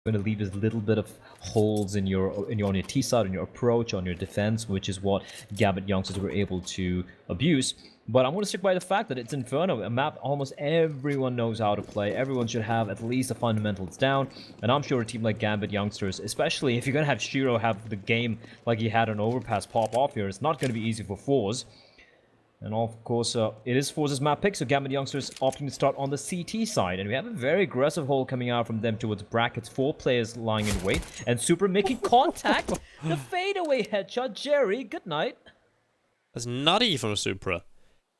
going to leave a little bit of holes in your on your T side, on your approach, on your defense, which is what Gambit youngsters were able to abuse. But I'm going to stick by the fact that it's Inferno, a map almost everyone knows how to play. Everyone should have at least the fundamentals down. And I'm sure a team like Gambit youngsters, especially if you're going to have Shiro have the game like he had on Overpass pop off here, it's not going to be easy for forZe. And of course, it is forZe's map pick, so Gambit youngsters opting to start on the CT side. And we have a very aggressive hold coming out from them towards brackets. 4 players lying in wait. And Super making contact. The fadeaway headshot. Jerry, good night. That's nutty from Supra.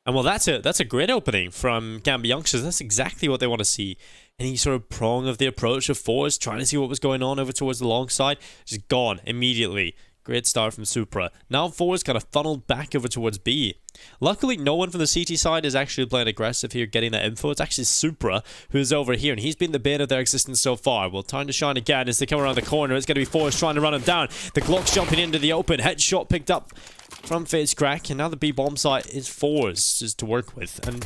And well, that's a great opening from Gambit youngsters. That's exactly what they want to see. Any sort of prong of the approach of forZe, trying to see what was going on over towards the long side. Just gone immediately. Great start from Supra. Now forZe kind of funneled back over towards B. Luckily, no one from the CT side is actually playing aggressive here, getting that info. It's actually Supra who's over here, and he's been the bane of their existence so far. Well, time to shine again as they come around the corner. It's going to be forZe trying to run him down. The Glock's jumping into the open. Headshot picked up from FaZeCrack, and now the B bomb site is forZe just to work with. And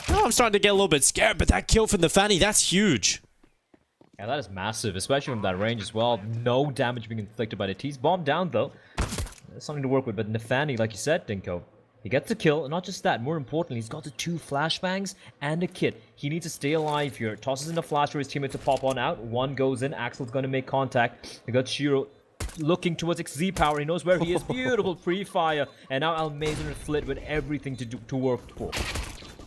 I'm starting to get a little bit scared, but that kill from the Fanny, that's huge. Yeah, that is massive, especially from that range as well. No damage being inflicted by the T's. Bomb down, though. That's something to work with. But Nefani, like you said, Dinko, he gets the kill. And not just that, more importantly, he's got the 2 flashbangs and a kit. He needs to stay alive here. Tosses in a flash for his teammate to pop on out. One goes in. Axel's going to make contact. They got Shiro looking towards XZ power. He knows where he is. Beautiful pre-fire. And now Almazen and Flit with everything to work for.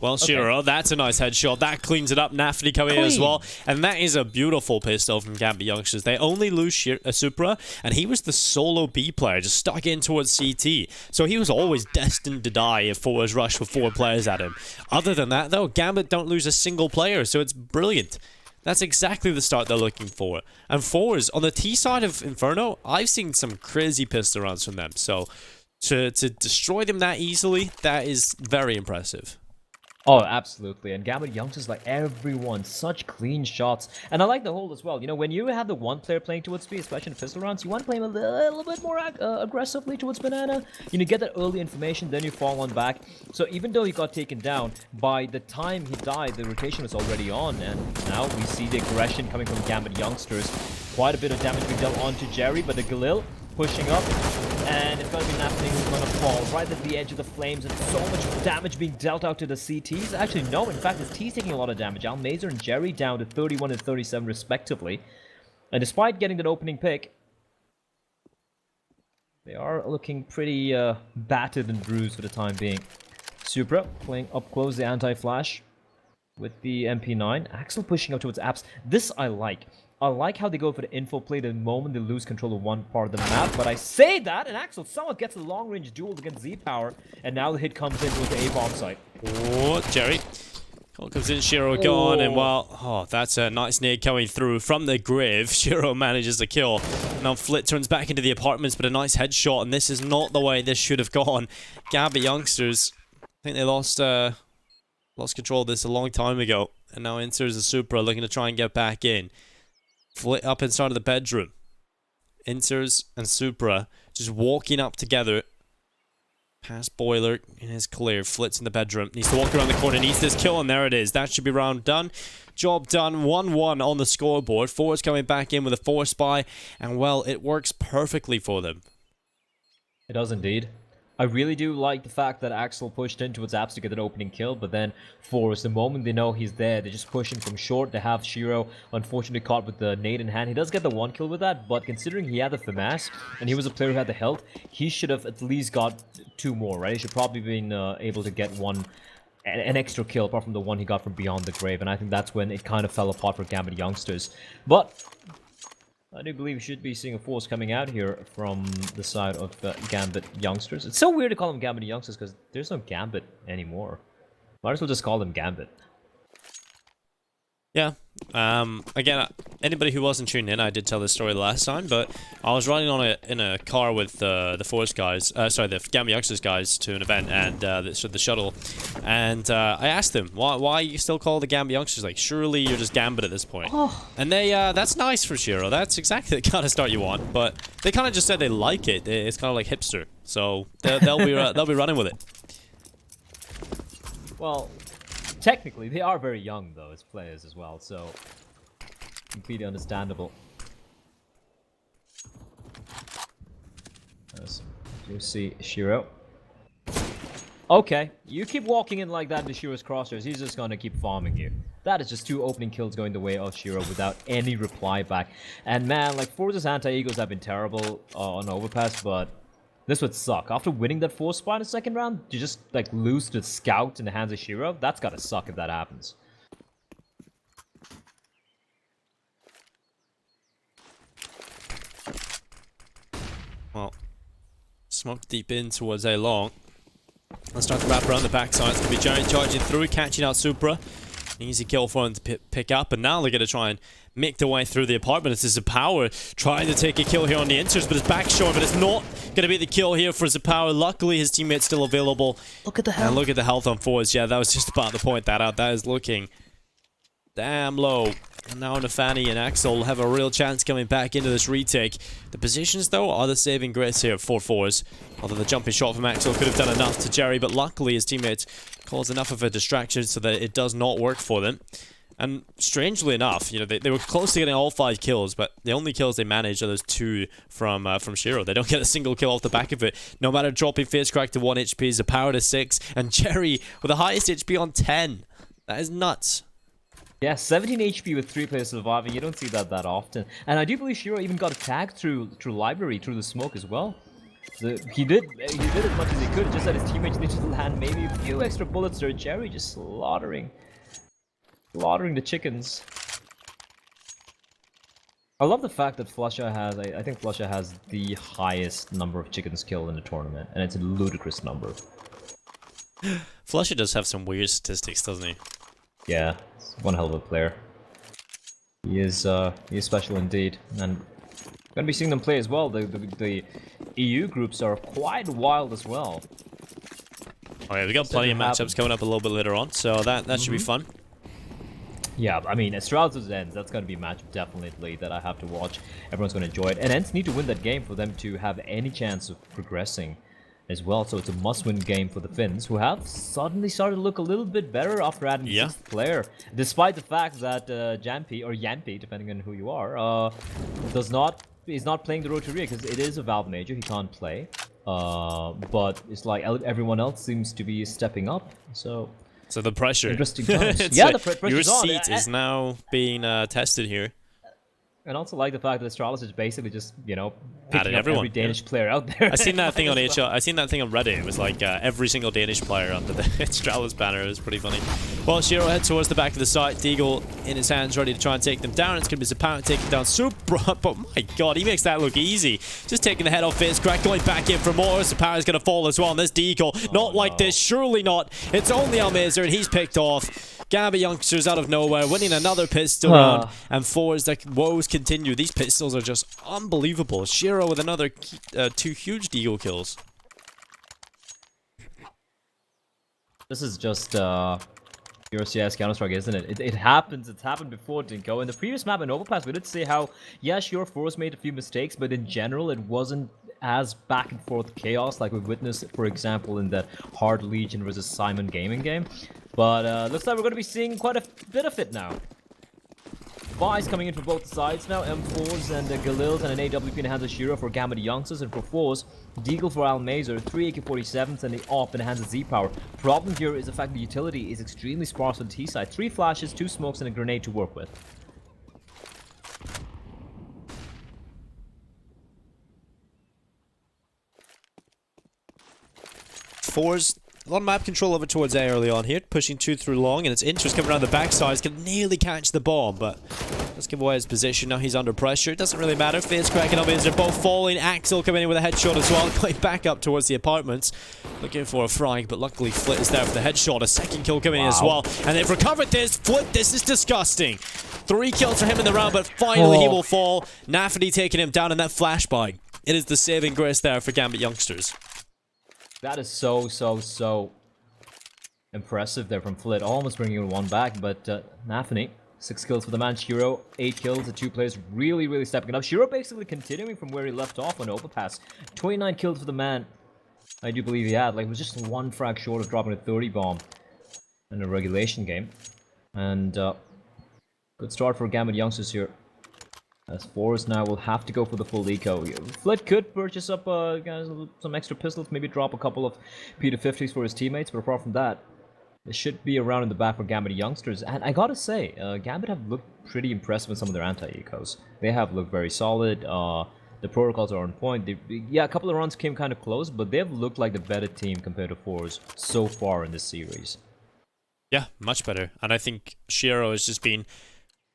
Well, Shiro, that's a nice headshot. That cleans it up. Nafty coming in as well. And that is a beautiful pistol from Gambit youngsters. They only lose Supra, and he was the solo B player, just stuck in towards CT. So he was always destined to die if forZe rushed with 4 players at him. Other than that, though, Gambit don't lose a single player, so it's brilliant. That's exactly the start they're looking for. And forZe, on the T side of Inferno, I've seen some crazy pistol rounds from them. So to destroy them that easily, that is very impressive. Oh, absolutely. And Gambit youngsters, like everyone, such clean shots. And I like the hold as well. You know, when you have the one player playing towards B, especially in pistol rounds, you want to play him a little bit more aggressively towards Banana. You know, get that early information, then you fall on back. So even though he got taken down, by the time he died, the rotation was already on. And now we see the aggression coming from Gambit youngsters. Quite a bit of damage being dealt onto Jerry, but the Galil pushing up, and it's going to be Nafting who's going to fall right at the edge of the flames, and so much damage being dealt out to the CTs. Actually, no, in fact, the T's taking a lot of damage. Almazer and Jerry down to 31 and 37 respectively. And despite getting that opening pick, they are looking pretty battered and bruised for the time being. Supra playing up close the anti-flash with the MP9. Axel pushing up towards Apps. This I like. I like how they go for the info play the moment they lose control of one part of the map, but I say that, and Axel somehow gets a long-range duel against Z-Power, and now the hit comes in with the A-bomb site. Oh, Jerry. Call comes in, Shiro gone, and well, that's a nice nade coming through from the grave. Shiro manages to kill. Now Flit turns back into the apartments, but a nice headshot, and this is not the way this should have gone. Gambit youngsters, I think they lost control of this a long time ago, and now enters the Supra looking to try and get back in. Flit up inside of the bedroom. Inters and Supra just walking up together. Past Boiler in his clear. Flit's in the bedroom. Needs to walk around the corner. Needs this kill, and there it is. That should be round done. Job done. 1-1 on the scoreboard. forZe coming back in with a 4 spy. And well, it works perfectly for them. It does indeed. I really do like the fact that Axel pushed in towards Apps to get an opening kill, but then forZe, the moment they know he's there, they're just pushing from short. They have Shiro, unfortunately, caught with the nade in hand. He does get the 1 kill with that, but considering he had the FAMAS, and he was a player who had the health, he should have at least got 2 more, right? He should probably been able to get an extra kill, apart from the one he got from Beyond the Grave, and I think that's when it kind of fell apart for Gambit youngsters. But I do believe we should be seeing a force coming out here from the side of Gambit youngsters. It's so weird to call them Gambit youngsters because there's no Gambit anymore. Might as well just call them Gambit. Yeah. Again, anybody who wasn't tuned in, I did tell this story last time, but I was riding on in a car with the forZe guys, the Gambit youngsters guys to an event, and the shuttle, and I asked them, why you still call the Gambit youngsters? Like, surely you're just Gambit at this point. And they, that's nice for Shiro. That's exactly the kind of start you want, but they kind of just said they like it. It's kind of like hipster, so they'll be running with it. Well, technically, they are very young, though, as players as well, so completely understandable. You see Shiro. Okay, you keep walking in like that into Shiro's crosshairs, he's just gonna keep farming you. That is just 2 opening kills going the way of Shiro without any reply back. And man, like, forZe's anti-egos have been terrible on Overpass, but this would suck. After winning that 4 spot in the second round, you just, like, lose to Scout in the hands of Shiro? That's gotta suck if that happens. Well, smoke deep in towards A long. Let's start to wrap around the backside. It's going to be Giant charging through, catching out Supra. An easy kill for him to pick up, and now they're going to try and make their way through the apartment. This is Zapower trying to take a kill here on the enters, but it's back short, but it's not going to be the kill here for Zapower. Luckily, his teammate's still available. Look at the health. And look at the health on forZe. Yeah, that was just about to point that out. That is looking damn low. And now Nafani and Axel have a real chance coming back into this retake. The positions, though, are the saving grace here for forZe. Although the jumping shot from Axel could have done enough to Jerry, but luckily his teammates caused enough of a distraction so that it does not work for them. And strangely enough, you know, they were close to getting all 5 kills, but the only kills they managed are those 2 from Shiro. They don't get a single kill off the back of it. No matter dropping Face Crack to 1 HP, Zapower to 6, and Jerry with the highest HP on 10. That is nuts. Yeah, 17 HP with 3 players surviving. You don't see that often. And I do believe Shiro even got attacked through library, through the smoke as well. So he did as much as he could, just that his teammates needed to land maybe a few extra bullets there. Jerry just slaughtering the chickens. I love the fact that Flusha has, I think Flusha has the highest number of chickens killed in the tournament, and it's a ludicrous number. Flusha does have some weird statistics, doesn't he? Yeah, he's one hell of a player. He is special indeed, and we're gonna be seeing them play as well. The EU groups are quite wild as well. Oh yeah, we got plenty of matchups coming up a little bit later on, so that should be fun. Yeah, I mean, Astralis vs ENCE, that's going to be a match definitely that I have to watch. Everyone's going to enjoy it. And ENCE need to win that game for them to have any chance of progressing as well. So it's a must-win game for the Finns, who have suddenly started to look a little bit better after adding the 6th player. Despite the fact that Jampi, or Yampi, depending on who you are, is not playing the Rotary because it is a Valve major, he can't play. But it's like everyone else seems to be stepping up, so the pressure. Interesting times. Yeah, the pressure's your on. seat is now being tested here. And also like the fact that Astralis is basically just, you know, picking up everyone. every Danish player out there. I seen that thing on HL. I seen that thing on Reddit. It was like every single Danish player under the Astralis banner. It was pretty funny. Well, Shiro heads towards the back of the site. Deagle in his hands, ready to try and take them down. It's going to be Zapower taking down Supra. But my god, he makes that look easy. Just taking the head off Face Crack, going back in for more. Zapower's going to fall as well. And this Deagle, not like this. Surely not. It's only Almazer, and he's picked off. Gambit youngsters out of nowhere, winning another pistol round, and forwards, the woes continue. These pistols are just unbelievable. Shiro with another 2 huge Deagle kills. This is just your CIS Counter-Strike, isn't it? It happens. It's happened before, Dinko. In the previous map in Overpass, we did say how, yeah, sure, forZe made a few mistakes, but in general, it wasn't as back and forth chaos like we witnessed, for example, in that Hard Legion versus Simon Gaming game. But looks like we're going to be seeing quite a bit of it now. Buys coming in from both sides now. M4s and Galils and an AWP in the hands of Shiro for Gambit youngsters, and for forZe, Deagle for Almazer, 3 AK-47s and the AWP in the hands of Z-Power. Problem here is the fact the utility is extremely sparse on the T side. 3 flashes, 2 smokes, and a grenade to work with. forZe, a lot of map control over towards A early on here, pushing 2 through long, and it's Interest coming around the backside. He's going to nearly catch the bomb, but let's give away his position. Now he's under pressure. It doesn't really matter. Face Crack and Almazer both falling. Axel coming in with a headshot as well, going back up towards the apartments, looking for a frag, but luckily Flit is there for the headshot. A second kill coming in as well, and they've recovered this. Flit, this is disgusting. 3 kills for him in the round, but finally he will fall. Nafany taking him down in that flashbang. It is the saving grace there for Gambit youngsters. That is so impressive there from Flit. Almost bringing 1 back, but Nafany, 6 kills for the man. Shiro, 8 kills. The 2 players really stepping it up. Shiro basically continuing from where he left off on Overpass. 29 kills for the man. I do believe he had. Like, it was just 1 frag short of dropping a 30 bomb in a regulation game. And good start for Gambit youngsters here. As forZe now will have to go for the full eco. Flit could purchase up some extra pistols, maybe drop a couple of P250s for his teammates, but apart from that, it should be around in the back for Gambit youngsters. And I gotta say, Gambit have looked pretty impressive with some of their anti-ecos. They have looked very solid. The protocols are on point. Yeah, a couple of runs came kind of close, but they've looked like the better team compared to forZe so far in this series. Yeah, much better. And I think Shiro has just been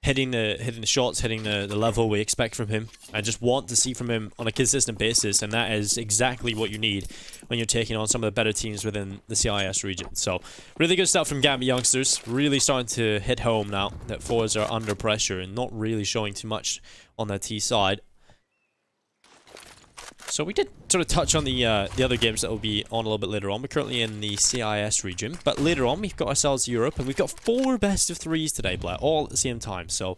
hitting the shots, hitting the level we expect from him. I just want to see from him on a consistent basis, and that is exactly what you need when you're taking on some of the better teams within the CIS region. So, really good stuff from Gambit youngsters. Really starting to hit home now that forZe are under pressure and not really showing too much on their T side. So we did sort of touch on the other games that will be on a little bit later on. We're currently in the CIS region, but later on we've got ourselves Europe, and we've got 4 best of 3s today, Blair, all at the same time. So,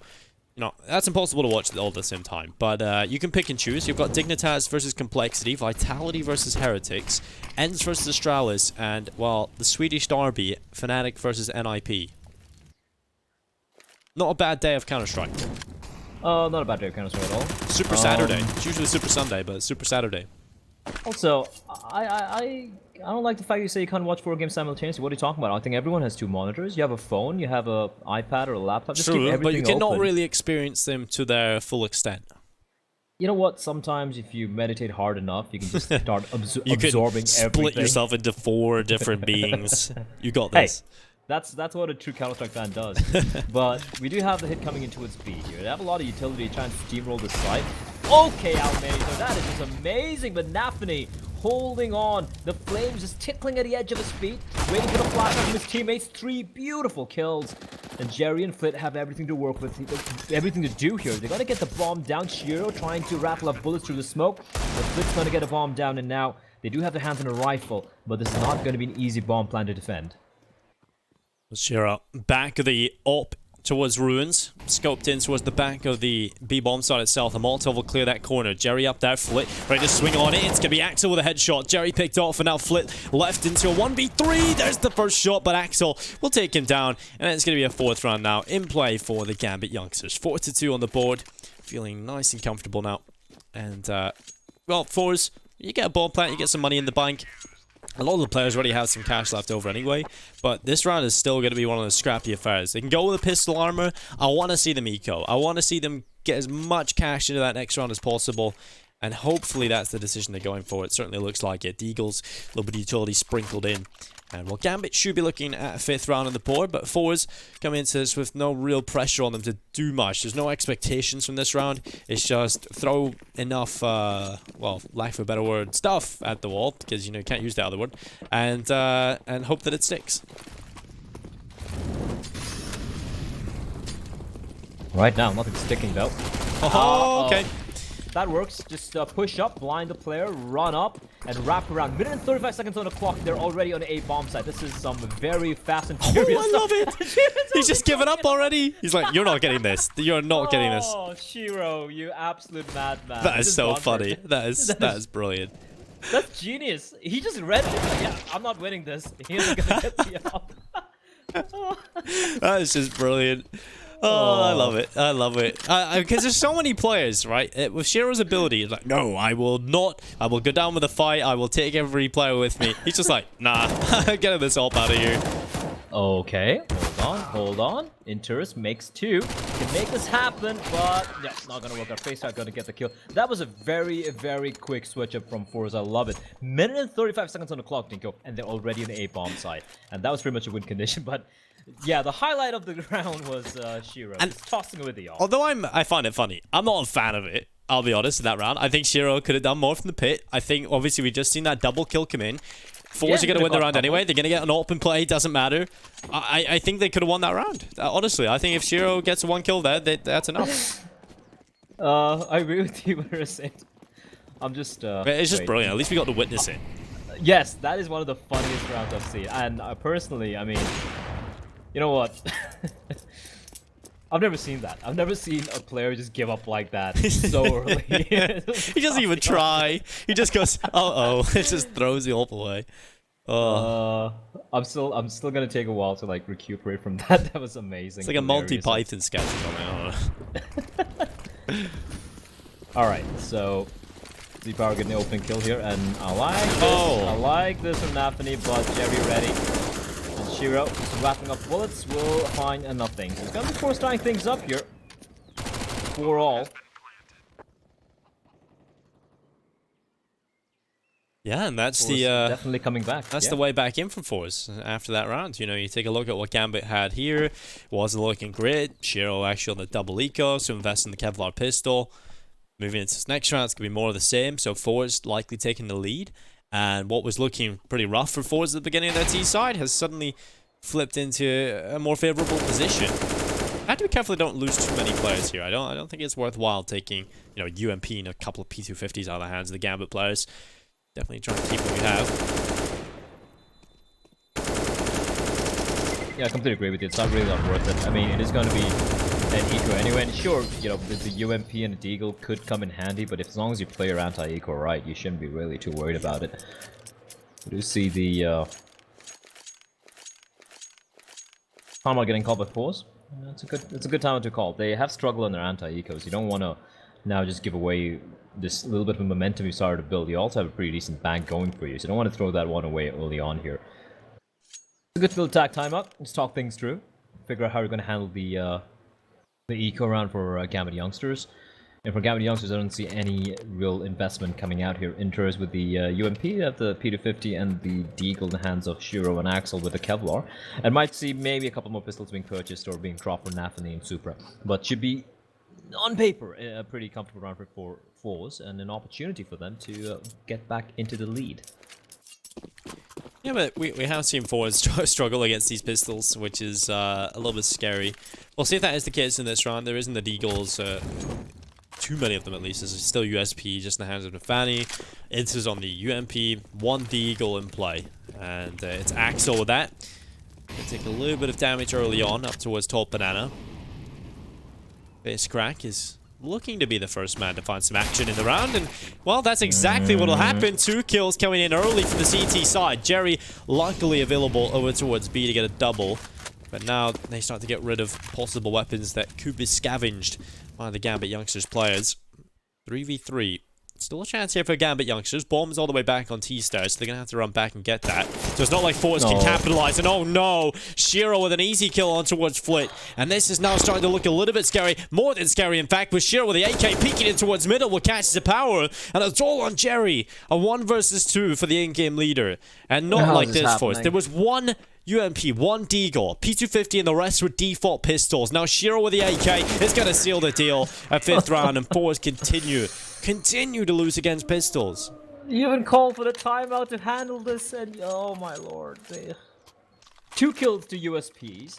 you know, that's impossible to watch all at the same time, but you can pick and choose. You've got Dignitas versus Complexity, Vitality versus Heretics, Ens versus Astralis, and, well, the Swedish derby, Fnatic versus NIP. Not a bad day of Counter-Strike. Not a bad day of Counter-Strike at all. Super Saturday. It's usually Super Sunday, but it's Super Saturday. Also, I don't like the fact you say you can't watch 4 games simultaneously. What are you talking about? I think everyone has 2 monitors. You have a phone, you have a iPad or a laptop. Just keep True, but you everything cannot open. really experience them to their full extent. You know what? Sometimes if you meditate hard enough, you can just start You absorbing could split everything. yourself into 4 different beings. You got Hey, this. that's what a true Counter-Strike fan does. But we do have the hit coming into its B here. They have a lot of utility trying to steamroll this side. Okay, Almeida, that is just amazing. But Nafany holding on. The flames just tickling at the edge of his feet, waiting for the flash from his teammates. 3 beautiful kills. And Jerry and Flit have everything to work with, everything to do here. They're gonna get the bomb down. Shiro trying to rattle up bullets through the smoke. But Flit's gonna get a bomb down, and now they do have their hands on a rifle, but this is not gonna be an easy bomb plan to defend. Shiro back of the op towards ruins, scoped in towards the back of the B bomb site itself. The Molotov will clear that corner. Jerry up there, Flit ready to swing on it. It's gonna be Axel with a headshot. Jerry picked off, and now Flit left into a 1v3. There's the first shot, but Axel will take him down, and it's gonna be a 4th round now in play for the Gambit youngsters. 4-2 on the board, feeling nice and comfortable now. And well, forZe, you get a bomb plant, you get some money in the bank. A lot of the players already have some cash left over anyway, but this round is still going to be one of the scrappy affairs. They can go with a pistol armor. I want to see them eco. I want to see them get as much cash into that next round as possible, and hopefully that's the decision they're going for. It certainly looks like it. The Eagles, a little bit of utility sprinkled in. And well, Gambit should be looking at a 5th round on the board, but forZe come into this with no real pressure on them to do much. There's no expectations from this round. It's just throw enough, well, lack of a better word, stuff at the wall, because, you know, you can't use the other word, and hope that it sticks. Right now, nothing's sticking though. Oh, okay. That works. Just push up, blind the player, run up, and wrap around. Minute and 35 seconds on the clock. They're already on a bomb site. This is some very fast and furious I love it. He's just given up already. He's like, you're not getting this. You're not getting this. Oh, Shiro, you absolute madman. That is so This funny. That is brilliant. That's genius. He just read it. Like, yeah, I'm not winning this. He isn't gonna get the up. That is just brilliant. Oh, I love it. I love it. Because there's so many players, right? With Shiro's ability, it's like, no, I will not. I will go down with a fight. I will take every player with me. He's just like, nah, get this all out of here. Okay, hold on. Interest makes 2. Can make this happen, but yeah, not gonna work. Our face not gonna get the kill. That was a very, very quick switch up from forZe. I love it. Minute and 35 seconds on the clock, Dinko, and they're already in the A bomb side. And that was pretty much a win condition, but yeah, the highlight of the round was Shiro And just tossing it with the off. Although I find it funny, I'm not a fan of it. I'll be honest in that round. I think Shiro could have done more from the pit. I think obviously we just seen that double kill come in. forZe are going to win the round anyway. They're going to get an open play. Doesn't matter. I think they could have won that round. Honestly, I think if Shiro gets a 1 kill there, that's enough. I agree with you what you're saying. I'm just It's just brilliant. At least we got to witness it. Yes, that is one of the funniest rounds I've seen. And personally, I mean, you know what? I've never seen that. I've never seen a player just give up like that so early. He doesn't even try. He just goes, uh-oh. It just throws the ult away. I'm still gonna take a while to like recuperate from that. That was amazing. It's like a Monty Python sketch or something. I don't know. Alright, so the power getting the opening kill here, and I like this. Oh. I like this from Nafany, but Jerry ready. And Shiro just wrapping up bullets will find nothing. So he's gonna be forced tying things up here. For all. Yeah, and that's forZe the definitely coming back. that's the way back in from forZe after that round. You know, you take a look at what Gambit had here. Wasn't looking great. Shiro actually on the double eco, so invest in the Kevlar pistol. Moving into this next round, it's going to be more of the same. So forZe likely taking the lead. And what was looking pretty rough for forZe at the beginning of their T side has suddenly flipped into a more favorable position. Have to be careful they don't lose too many players here. I don't think it's worthwhile taking, you know, UMP and a couple of P250s out of the hands of the Gambit players. Definitely try and keep what we have. Yeah, I completely agree with you. It's not really not worth it. I mean, it is going to be an eco anyway. And sure, you know, the UMP and the Deagle could come in handy, but as long as you play your anti-eco right, you shouldn't be really too worried about it. We do see the Karma getting called by forZe. It's a good time to call. They have struggled on their anti-ecos. You don't want to now just give away this little bit of momentum you started to build. You also have a pretty decent bank going for you, so you don't want to throw that one away early on here. It's a good field attack timeout. Just talk things through. Figure out how you're going to handle the eco round for Gambit youngsters. And for Gambit youngsters, I don't see any real investment coming out here. Inters with the UMP at the P250 and the Deagle in the hands of Shiro and Axel with the Kevlar. And might see maybe a couple more pistols being purchased or being dropped for Nafany and Supra. But should be, on paper, a pretty comfortable round for forZe and an opportunity for them to get back into the lead. Yeah, but we have seen forZe struggle against these pistols, which is a little bit scary. We'll see if that is the case in this round. There isn't the Deagles, too many of them at least. There's still USP just in the hands of Nafany. Inters on the UMP, one Deagle in play. And it's Axel with that. Gonna take a little bit of damage early on, up towards top banana. Base Crack is looking to be the first man to find some action in the round, and well, that's exactly what will happen. 2 kills coming in early from the CT side. Jerry luckily available over towards B to get a double, but now they start to get rid of possible weapons that could be scavenged by the Gambit youngsters players. 3v3. Still a chance here for Gambit youngsters. Bombs all the way back on T-stairs, so they're going to have to run back and get that. So it's not like forZe can capitalize. And oh no, Shiro with an easy kill on towards Flit. And this is now starting to look a little bit scary. More than scary, in fact, with Shiro with the AK peeking in towards middle will catch the power. And it's all on Jerry. A 1 versus 2 for the in-game leader. And not like this forZe. There was one UMP, one Deagle, P250, and the rest were default pistols. Now Shiro with the AK is going to seal the deal at 5th round, and forZe continue to lose against pistols. You even called for the timeout to handle this, and oh my lord. 2 kills to USPs,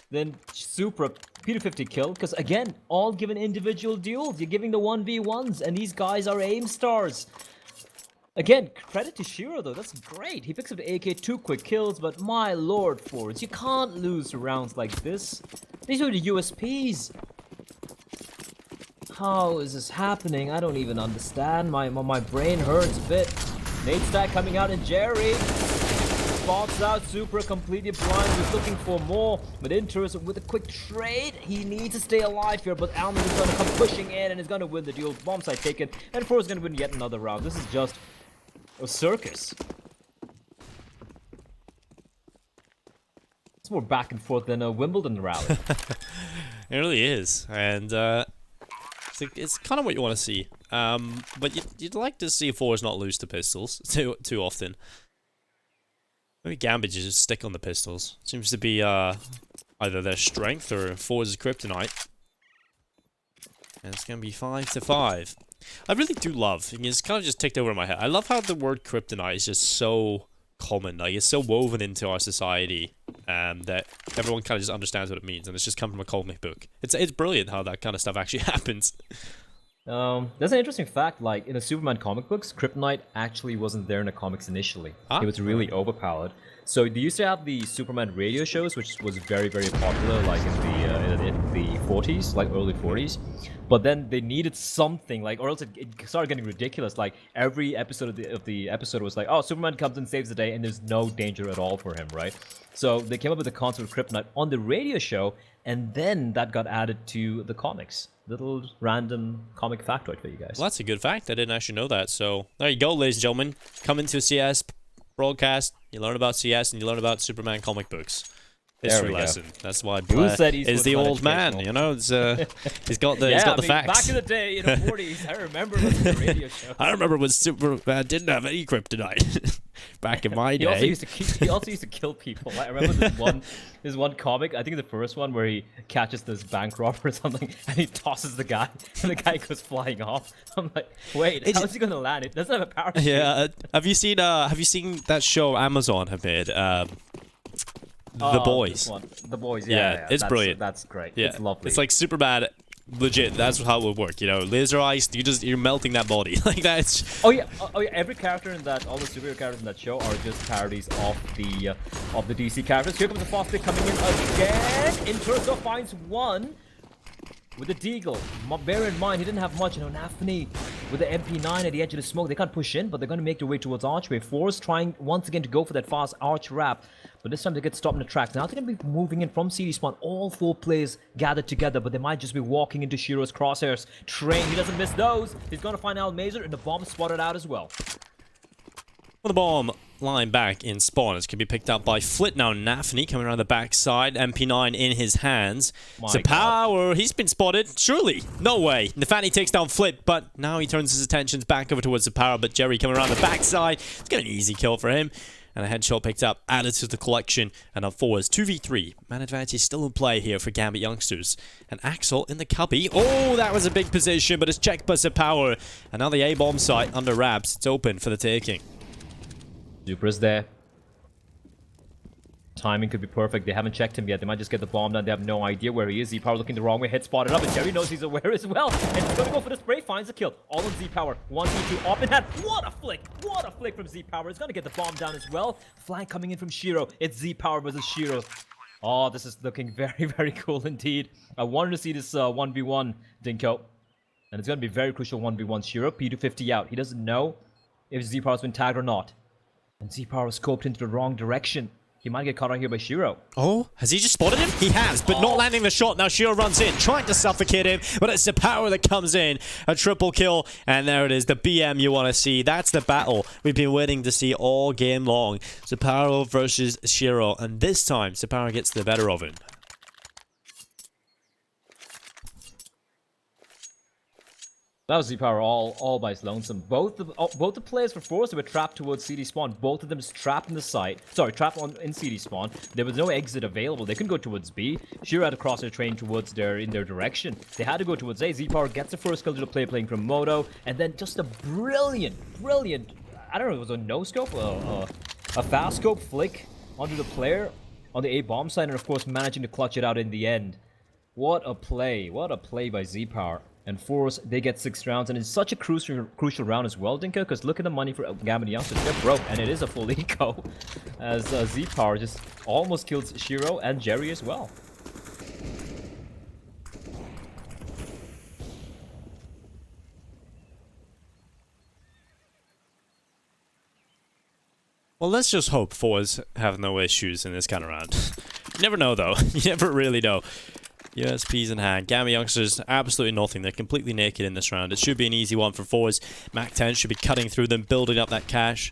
then Supra P250 kill, because again, all given individual duels. You're giving the 1v1s, and these guys are aim stars. Again, credit to Shiro though, that's great. He picks up the AK, 2 quick kills, but my lord, forZe, you can't lose rounds like this. These are the USPs. How is this happening? I don't even understand. My brain hurts a bit. Nade stack coming out, and Jerry spots out Supra completely blind. He's looking for more, but Inters with a quick trade. He needs to stay alive here, but Alman is going to come pushing in and is going to win the duel. Bomb site taken, and forZe is going to win yet another round. This is just a circus. It's more back and forth than a Wimbledon rally. It really is, and it's kind of what you want to see. But you'd like to see forZe not lose to pistols too often. Maybe Gambit just stick on the pistols. Seems to be either their strength or forZe's kryptonite. And it's gonna be 5-5. I really do love. It's kind of just ticked over in my head. I love how the word kryptonite is just so common. Like, it's so woven into our society, that everyone kind of just understands what it means, and it's just come from a comic book. It's brilliant how that kind of stuff actually happens. That's an interesting fact. Like, in the Superman comic books, kryptonite actually wasn't there in the comics initially. It was really overpowered. So they used to have the Superman radio shows, which was very, very popular, like in the 40s, like early 40s. But then they needed something, like, or else it started getting ridiculous. Like, every episode of the episode was like, oh, Superman comes and saves the day, and there's no danger at all for him, right? So they came up with the concept of kryptonite on the radio show. and then that got added to the comics. Little random comic factoid for you guys. Well, that's a good fact. I didn't actually know that. So there you go, ladies and gentlemen. Come into a CS broadcast, you learn about CS, and you learn about Superman comic books. History lesson. That's why Blair is the old man. You know, it's, he's got the he's got the facts. Back in the day, in the 40s, I remember listening to radio shows. I remember when Superman didn't have any kryptonite. Back in my day. He also used to kill people. I remember this one comic, I think the first one, where he catches this bank robber or something, and he tosses the guy, and the guy goes flying off. I'm like, wait, how's he gonna land? It doesn't have a parachute. Yeah. Have you seen that show Amazon have made? The Boys. The Boys, yeah. It's brilliant. That's great. Yeah. It's lovely. It's like super bad. Legit, that's how it would work, you know. Laser eyes, you're melting that body like that. Oh yeah. Every character in that, all the superhero characters in that show are just parodies of the DC characters. Here comes the forZe coming in again. Interso finds one with the deagle. Bear in mind, he didn't have much. You know, Nafni with the MP9 at the edge of the smoke. They can't push in, but they're going to make their way towards Archway. forZe trying once again to go for that fast arch wrap. But this time they get stopped in the tracks. Now they're going to be moving in from CD spawn. All 4 players gathered together, but they might just be walking into Shiro's crosshairs. Train, he doesn't miss those. He's going to find Almazer, and the bomb spotted out as well. Well, the bomb lying back in spawn. It's going to be picked up by Flit now. Nafni coming around the backside. MP9 in his hands. Power, he's been spotted. Surely. No way. Nafani takes down Flit, but now he turns his attentions back over towards the power. But Jerry coming around the backside. It's got an easy kill for him. And a headshot picked up, added to the collection. And up forwards, 2v3. Man advantage still in play here for Gambit youngsters. And Axel in the cubby. Oh, that was a big position, but it's checked by Power. And now the A-bomb site under wraps. It's open for the taking. Super is there. Timing could be perfect. They haven't checked him yet. They might just get the bomb down. They have no idea where he is. Z-Power looking the wrong way. Head spotted up, and Jerry knows he's aware as well. And he's going to go for the spray. Finds a kill. All on Z-Power. 1v2 off in hand. What a flick! What a flick from Z-Power. He's going to get the bomb down as well. Flank coming in from Shiro. It's Z-Power versus Shiro. Oh, this is looking very, very cool indeed. I wanted to see this 1v1, Dinko. And it's going to be very crucial 1v1. Shiro, P250 out. He doesn't know if Z-Power's been tagged or not. And Z-Power scoped into the wrong direction. He might get caught out here by Shiro. Oh, has he just spotted him? He has, but not landing the shot. Now Shiro runs in, trying to suffocate him, but it's the power that comes in. A triple kill, and there it is, the BM you want to see. That's the battle we've been waiting to see all game long. Sapporo versus Shiro, and this time, Sapporo gets the better of him. That was Z-Power all by his lonesome. Both the players for forZe were trapped towards CD spawn. Both of them is trapped in the site. Sorry, trapped in CD spawn. There was no exit available. They couldn't go towards B. Shiro had to cross their train towards in their direction. They had to go towards A. Z-Power gets the first kill to the play playing from Moto. And then just a brilliant, I don't know, it was a no-scope, a fast-scope flick onto the player on the A bomb side. And of course, managing to clutch it out in the end. What a play by Z-Power. And forZe, they get 6 rounds, and it's such a crucial round as well, Dinka, because look at the money for Gambit youngsters. They're broke, and it is a full eco, as Z-Power just almost kills Shiro and Jerry as well. Well, let's just hope forZe have no issues in this kind of round. You never know, though. You never really know. USPs in hand. Gambit youngsters, absolutely nothing. They're completely naked in this round. It should be an easy one for forZe. Mac-10 should be cutting through them, building up that cash.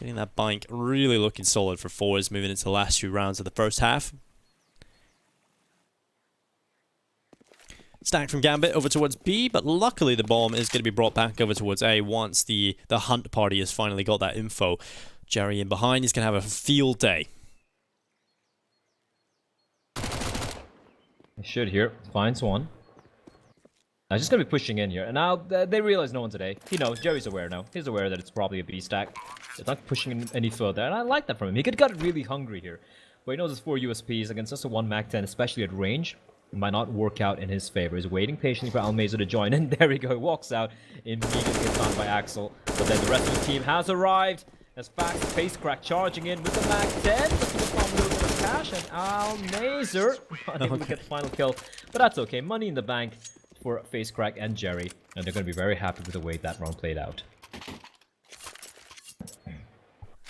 Getting that bank really looking solid for forZe, moving into the last few rounds of the first half. Stack from Gambit over towards B, but luckily the bomb is going to be brought back over towards A once the hunt party has finally got that info. Jerry in behind, he's going to have a field day. Should here. Finds one. Now he's just going to be pushing in here. And now they realize no one today. He knows. Jerry's aware now. He's aware that it's probably a B stack. It's not pushing in any further. And I like that from him. He could got really hungry here. But he knows it's 4 USPs against just a 1 Mac-10, especially at range. It might not work out in his favor. He's waiting patiently for Almazer to join. And there we go. He walks out. Immediately gets found by Axel. But then the rest of the team has arrived. As fast as FaceCrack charging in with the Mac-10. Looking to find a little bit of cash. And Almazer unable to get the final kill. But that's okay. Money in the bank for FaceCrack and Jerry. And they're going to be very happy with the way that round played out.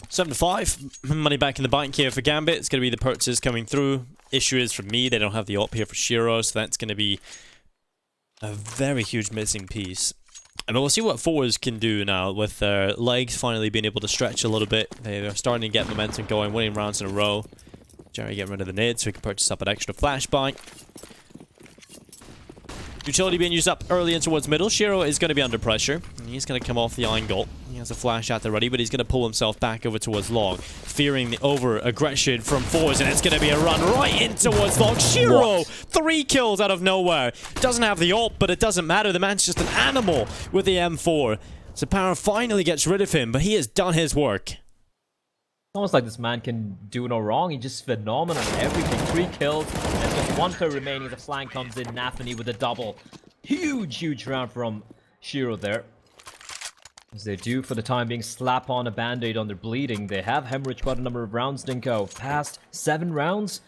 7-5. Money back in the bank here for Gambit. It's going to be the purchases coming through. issue is for me, they don't have the op here for Shiro, so that's going to be a very huge missing piece. And we'll see what forZe can do now with their legs finally being able to stretch a little bit. They're starting to get momentum going, winning rounds in a row. Jerry getting rid of the nade so he can purchase up an extra flashbang. Utility being used up early in towards middle. Shiro is going to be under pressure. He's going to come off the angle. He has a flash at the ready, but he's going to pull himself back over towards long, fearing the over-aggression from forZe, and it's going to be a run right in towards long. Shiro, 3 kills out of nowhere. Doesn't have the ult, but it doesn't matter. The man's just an animal with the M4. So Power finally gets rid of him, but he has done his work. It's almost like this man can do no wrong. He's just phenomenal at everything. 3 kills, and just 1 player remaining. The flank comes in. Nathani with a double. Huge round from Shiro there. As they do, for the time being, slap on a band-aid on their bleeding. They have hemorrhaged quite a number of rounds, Dinko. Past 7 rounds,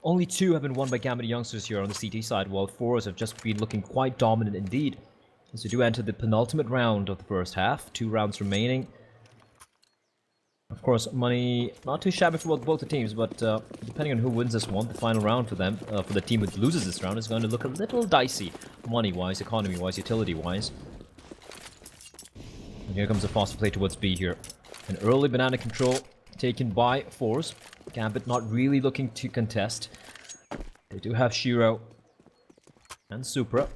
only 2 have been won by Gambit youngsters here on the CT side, while forZe have just been looking quite dominant indeed. As they do enter the penultimate round of the first half. 2 rounds remaining. Of course, money not too shabby for both the teams, but depending on who wins this one, the final round for them, for the team who loses this round, is going to look a little dicey, money-wise, economy-wise, utility-wise. And here comes a faster play towards B here. An early banana control taken by forZe. Gambit not really looking to contest. They do have Shiro and Supra.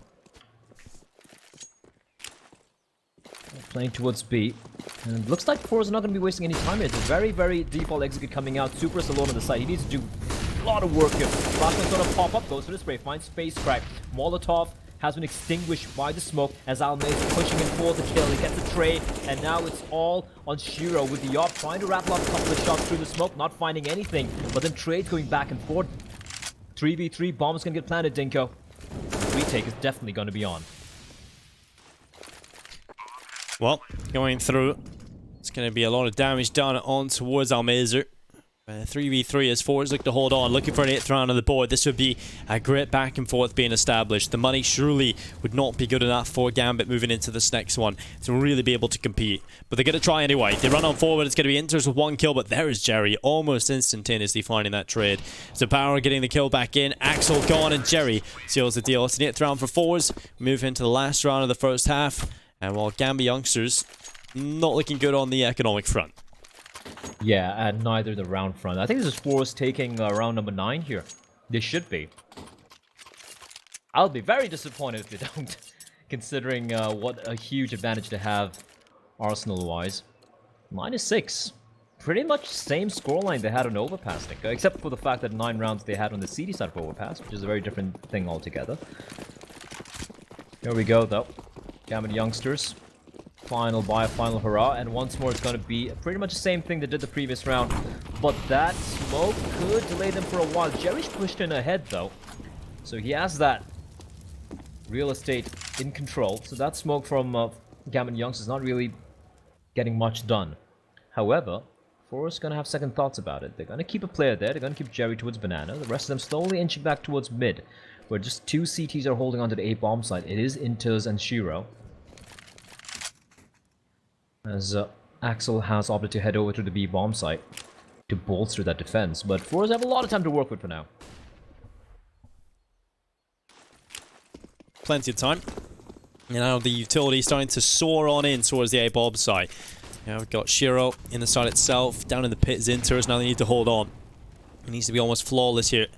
Playing towards B. And it looks like forZe are not going to be wasting any time here. It's a very default execute coming out. Supra's alone on the side. He needs to do a lot of work here. Last one's going to pop up, goes for the spray, finds space crack. Molotov has been extinguished by the smoke as Almaze is pushing in for the kill. He gets a trade, and now it's all on Shiro with the op trying to rattle off a couple of shots through the smoke, not finding anything. But then trades going back and forth. 3v3, bombs going to get planted, Dinko. The retake is definitely going to be on. Well, going through, it's going to be a lot of damage done on towards Almazer. 3v3 as forZe look to hold on, looking for an 8th round on the board. This would be a great back and forth being established. The money surely would not be good enough for Gambit moving into this next one to really be able to compete. But they're going to try anyway. They run on forward, it's going to be Inters with 1 kill, but there is Jerry almost instantaneously finding that trade. So Power getting the kill back in, Axel gone, and Jerry seals the deal. It's an 8th round for forZe. Move into the last round of the first half. And while Gambit youngsters not looking good on the economic front. Yeah, and neither the round front. I think this is forZe taking round number 9 here. They should be. I'll be very disappointed if they don't, considering what a huge advantage they have Arsenal-wise. -6. Pretty much same scoreline they had on Overpass, except for the fact that 9 rounds they had on the CD side for Overpass, which is a very different thing altogether. Here we go, though. Gambit youngsters. Final hurrah, and once more it's going to be pretty much the same thing they did the previous round, but that smoke could delay them for a while. Jerry's pushed in ahead though, so he has that real estate in control, so that smoke from Gambit youngsters is not really getting much done. However, forZe going to have second thoughts about it. They're going to keep a player there, they're going to keep Jerry towards banana, the rest of them slowly inching back towards mid, where just 2 CTs are holding onto the A bomb site. It is Inters and Shiro. As Axel has opted to head over to the B bomb site to bolster that defense, but forZe have a lot of time to work with for now. Plenty of time. And now the utility starting to soar on in towards the A bomb site. Now we've got Shiro in the site itself, down in the pit is Inters, now they need to hold on. He needs to be almost flawless here.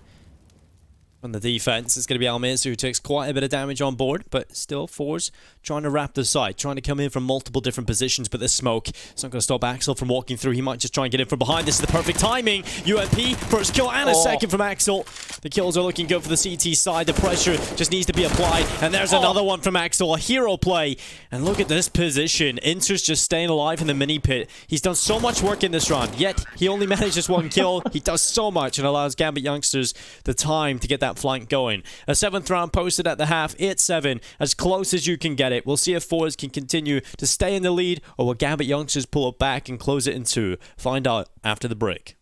On the defense, it's going to be Almazer who takes quite a bit of damage on board, but still forZe trying to wrap the site, trying to come in from multiple different positions, but this smoke is not going to stop Axel from walking through. He might just try and get in from behind. This is the perfect timing. UMP, first kill and a second from Axel. The kills are looking good for the CT side. The pressure just needs to be applied, and there's another one from Axel, a hero play. And look at this position. Inter's just staying alive in the mini pit. He's done so much work in this round, yet he only manages 1 kill. He does so much and allows Gambit youngsters the time to get that flank going. A 7th round posted at the half, 8-7, as close as you can get it. We'll see if forZe can continue to stay in the lead, or will Gambit youngsters pull it back and close it in 2. Find out after the break.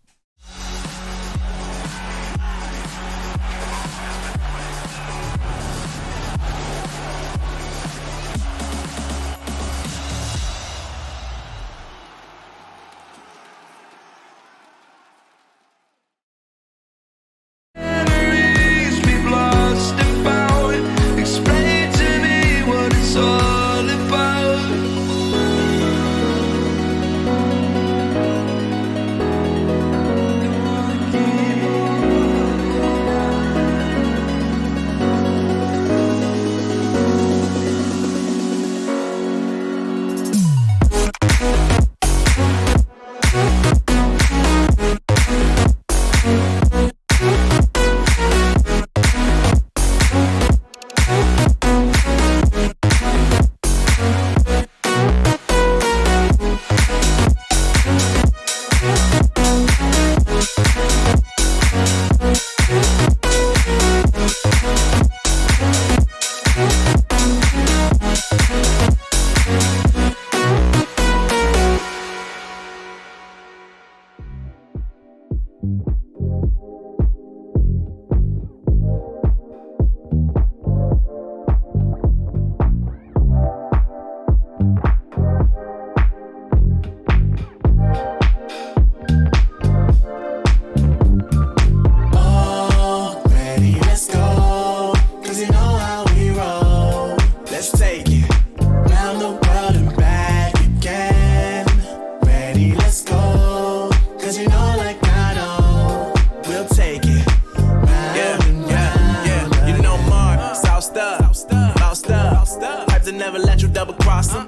Never let you double cross them.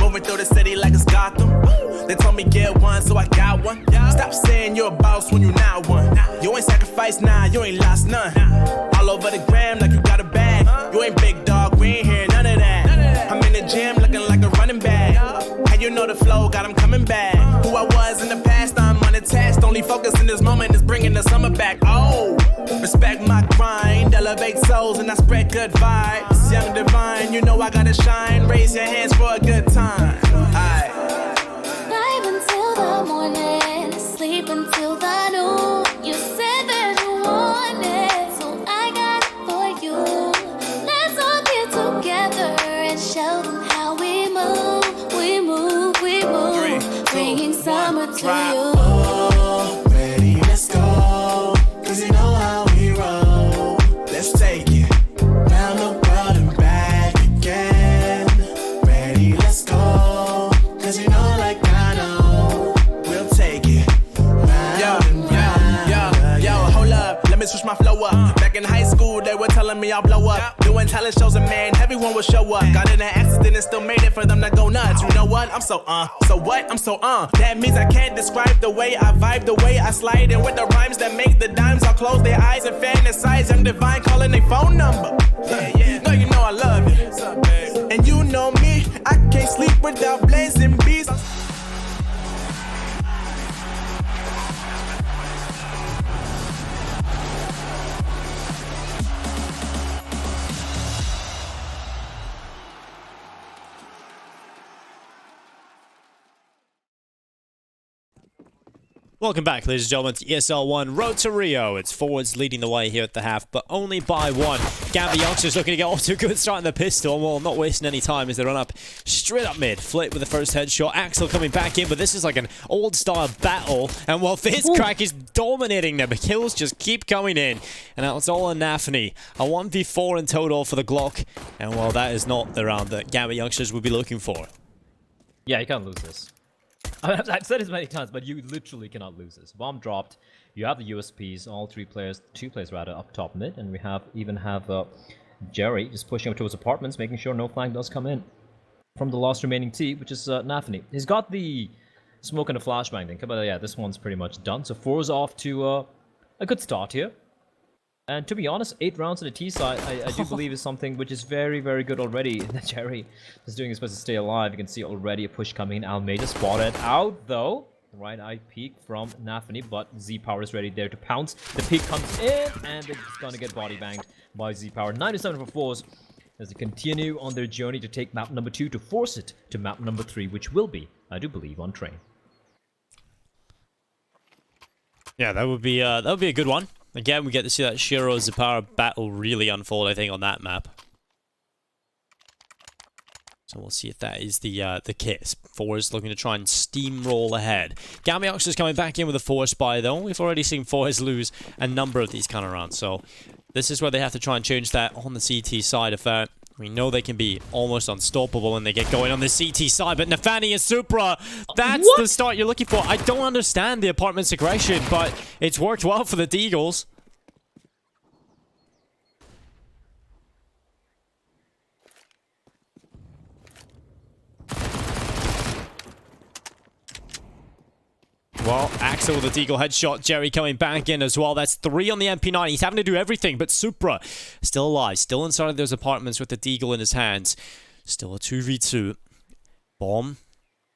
Moving through the city like it's Gotham. They told me get one, so I got one. Stop saying you're a boss when you're not one. You ain't sacrificed, nah, you ain't lost none. All over the gram like you got a bag. You ain't big dog, we ain't hear none of that. I'm in the gym looking like a running back. How you know the flow, got him coming back. Who I was in the past, I'm unattached. Only focus in this moment is bringing the summer back. Oh, respect my grind, elevate souls and I spread good vibes. Young divine, you know I gotta shine. Raise your hands for a good time. Aight. Vibe until the morning, sleep until the noon. You said that you want it, so I got it for you. Let's all get together and show them how we move. We move, we move. 3, 2, Bringing 1, summer to drop. you. Oh, ready, let's go. Cause you know how we roll. Let's take it round the world and back again. Ready, let's go. Cause you know like I know. We'll take it round and round. Yo, hold up, let me switch my flow up. Back in high school, they were telling me I'll blow up. Doing talent shows and man, everyone will show up. Got in an accident and still made it for them to go nuts. You know what? I'm so so what? I'm so That means I can't describe the way I vibe, the way I slide. And with the rhymes that make the dimes, I'll close their eyes and fantasize. Young divine calling their phone number. No, you know I love you. And you know me, I can't sleep without blazing beats. Welcome back, ladies and gentlemen, to ESL 1 Road to Rio. It's forwards leading the way here at the half, but only by one. Gambit youngsters looking to get off to a good start in the pistol, and well, not wasting any time as they run up straight up mid. Flit with the first headshot. Axel coming back in, but this is like an old-style battle, and while FizzCrack is dominating them, kills just keep coming in. And now it's all on Nafany. A 1v4 in total for the Glock, and well, that is not the round that Gambit youngsters would be looking for. Yeah, you can't lose this. I've said this many times, but you literally cannot lose this. Bomb dropped. You have the USPs, all two players rather, up top mid, and we even have Jerry just pushing up towards apartments, making sure no flank does come in from the last remaining T, which is Nafany. He's got the smoke and a flashbang thing, but yeah, this one's pretty much done. So forZe off to a good start here. And to be honest, 8 rounds on the T side, I do believe is something which is very, very good already. That Jerry is doing his best to stay alive. You can see already a push coming in. Almeida spotted out, though. Right eye peek from Nafany, but Z-Power is ready there to pounce. The peek comes in, and it's going to get body banged by Z-Power. 97 for forZe as they continue on their journey to take map number 2 to force it to map number 3, which will be, I do believe, on train. Yeah, that would be a good one. Again, we get to see that Shiro-Z-Power battle really unfold, I think, on that map. So we'll see if that is the case. forZe looking to try and steamroll ahead. Gambit is coming back in with a force buy, though. We've already seen forZe lose a number of these kind of rounds, so this is where they have to try and change that on the CT side of that. We know they can be almost unstoppable when they get going on the CT side, but Nafany and Supra, that's the start you're looking for. I don't understand the apartment's aggression, but it's worked well for the Deagles. Well, Axel with a Deagle headshot. Jerry coming back in as well. That's 3 on the MP9. He's having to do everything, but Supra still alive. Still inside of those apartments with the Deagle in his hands. Still a 2v2. Bomb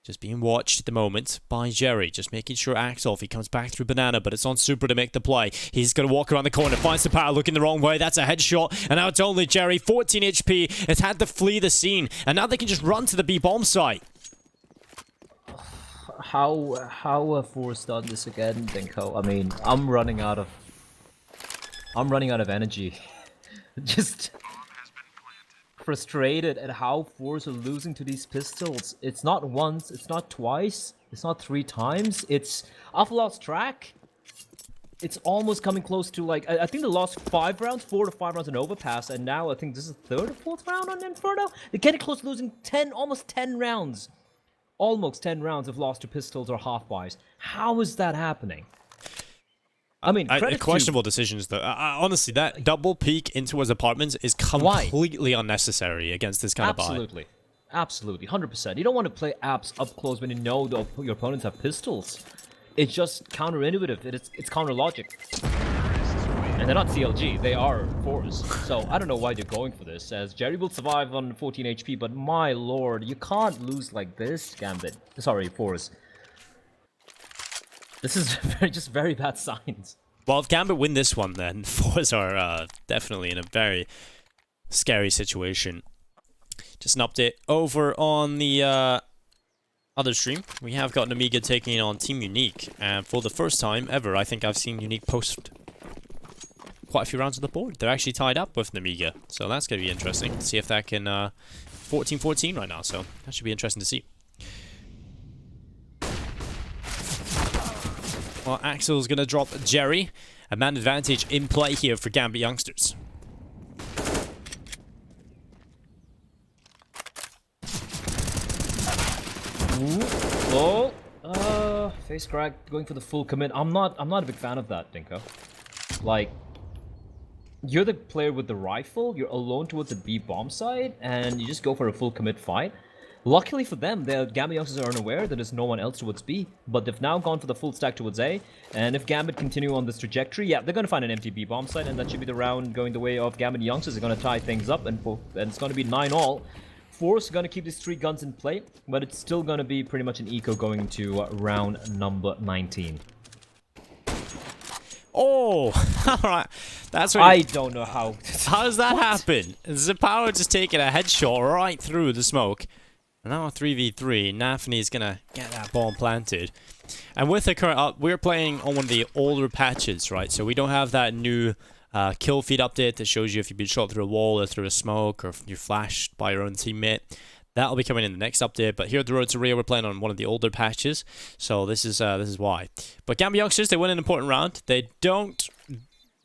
just being watched at the moment by Jerry. Just making sure Axel, if he comes back through Banana, but it's on Supra to make the play. He's going to walk around the corner, finds the power, looking the wrong way. That's a headshot. And now it's only Jerry. 14 HP. It's had to flee the scene. And now they can just run to the B-bomb site. How forZe done this again, Dinko? I mean, I'm running out of energy. Just frustrated at how forZe are losing to these pistols. It's not once, it's not twice, it's not 3 times. I've lost track. It's almost coming close to like I think they lost 5 rounds, 4 to 5 rounds in overpass, and now I think this is the 3rd or 4th round on Inferno. They're getting close to losing almost 10 rounds. Almost 10 rounds have lost to pistols or half buys. How is that happening? I mean, questionable decisions though. Honestly, that double peek into his apartments is completely unnecessary against this kind of buy. Absolutely. Absolutely, 100%. You don't want to play apps up close when you know your opponents have pistols. It's just counterintuitive. It's counter logic. And they're not CLG, they are forZe. So I don't know why they're going for this, as Jerry will survive on 14 HP, but my lord, you can't lose like this, Gambit. Sorry, forZe. This is just very bad signs. Well, if Gambit win this one, then forZe are definitely in a very scary situation. Just an update over on the other stream. We have got Amiga taking on Team Unique, and for the first time ever, I think I've seen Unique post quite a few rounds on the board. They're actually tied up with Amiga, so that's going to be interesting. See if that can 14-14 right now, so that should be interesting to see. Well, Axel's going to drop Jerry. A man advantage in play here for Gambit youngsters. Ooh, oh, face crack, going for the full commit. I'm not a big fan of that, Dinko. Like, you're the player with the rifle, you're alone towards the B bomb side, and you just go for a full commit fight. Luckily for them, the Gambit youngsters are unaware that there's no one else towards B, but they've now gone for the full stack towards A, and if Gambit continue on this trajectory, yeah, they're going to find an empty B bomb site, and that should be the round going the way of Gambit youngsters. They're going to tie things up, and it's going to be 9-all. forZe going to keep these 3 guns in play, but it's still going to be pretty much an eco going to round number 19. Oh, alright. That's what I don't know how. How does that happen? Zapower just taking a headshot right through the smoke. And now 3v3, Nafny is going to get that bomb planted. And with the current up, we're playing on one of the older patches, right? So we don't have that new kill feed update that shows you if you've been shot through a wall or through a smoke or if you're flashed by your own teammate. That'll be coming in the next update. But here at the Road to Rio, we're playing on one of the older patches. So this is why. But Gambit youngsters, they win an important round. They don't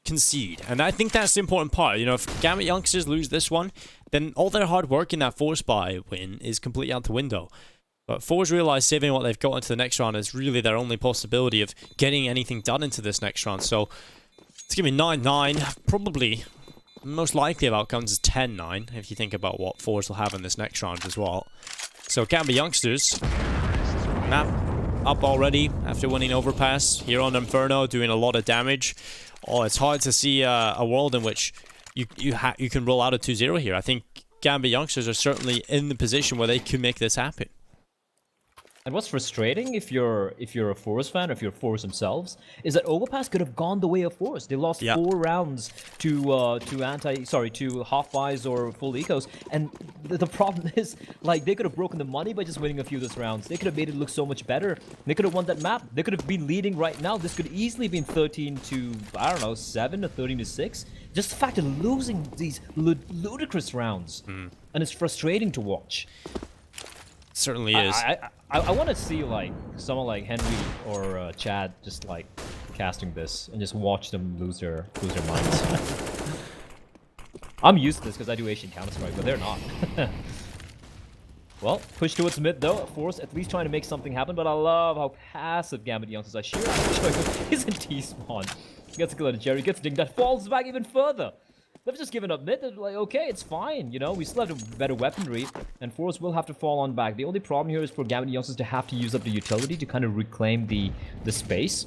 concede. And I think that's the important part. You know, if Gambit youngsters lose this one, then all their hard work in that force buy win is completely out the window. But forZe realize saving what they've got into the next round is really their only possibility of getting anything done into this next round. So it's going to be 9-9. Probably, most likely of outcomes is 10-9, if you think about what forZe will have in this next round as well. So Gambit youngsters, map up already after winning overpass here on Inferno, doing a lot of damage. Oh, it's hard to see a world in which you can roll out a 2-0 here. I think Gambit youngsters are certainly in the position where they can make this happen. And what's frustrating if you're a forZe fan, or if you're forZe themselves, is that overpass could have gone the way of forZe. They lost 4 rounds to half buys or full ecos, and the problem is, like, they could have broken the money by just winning a few of those rounds. They could have made it look so much better. They could have won that map. They could have been leading right now. This could easily have been 13-7 or 13-6. Just the fact of losing these ludicrous rounds, and it's frustrating to watch. Certainly is. I want to see like someone like Henry or Chad just like casting this and just watch them lose their minds. I'm used to this because I do Asian Counter-Strike, but they're not. Well, push towards mid though. forZe at least trying to make something happen, but I love how passive Gambit youngsters are. Sheer he's in T-spawn. Gets a kill out of Jerry, gets dinged, that falls back even further. They've just given up mid. They're like, okay, it's fine. You know, we still have better weaponry, and forZe will have to fall on back. The only problem here is for Gambit youngsters to have to use up the utility to kind of reclaim the space.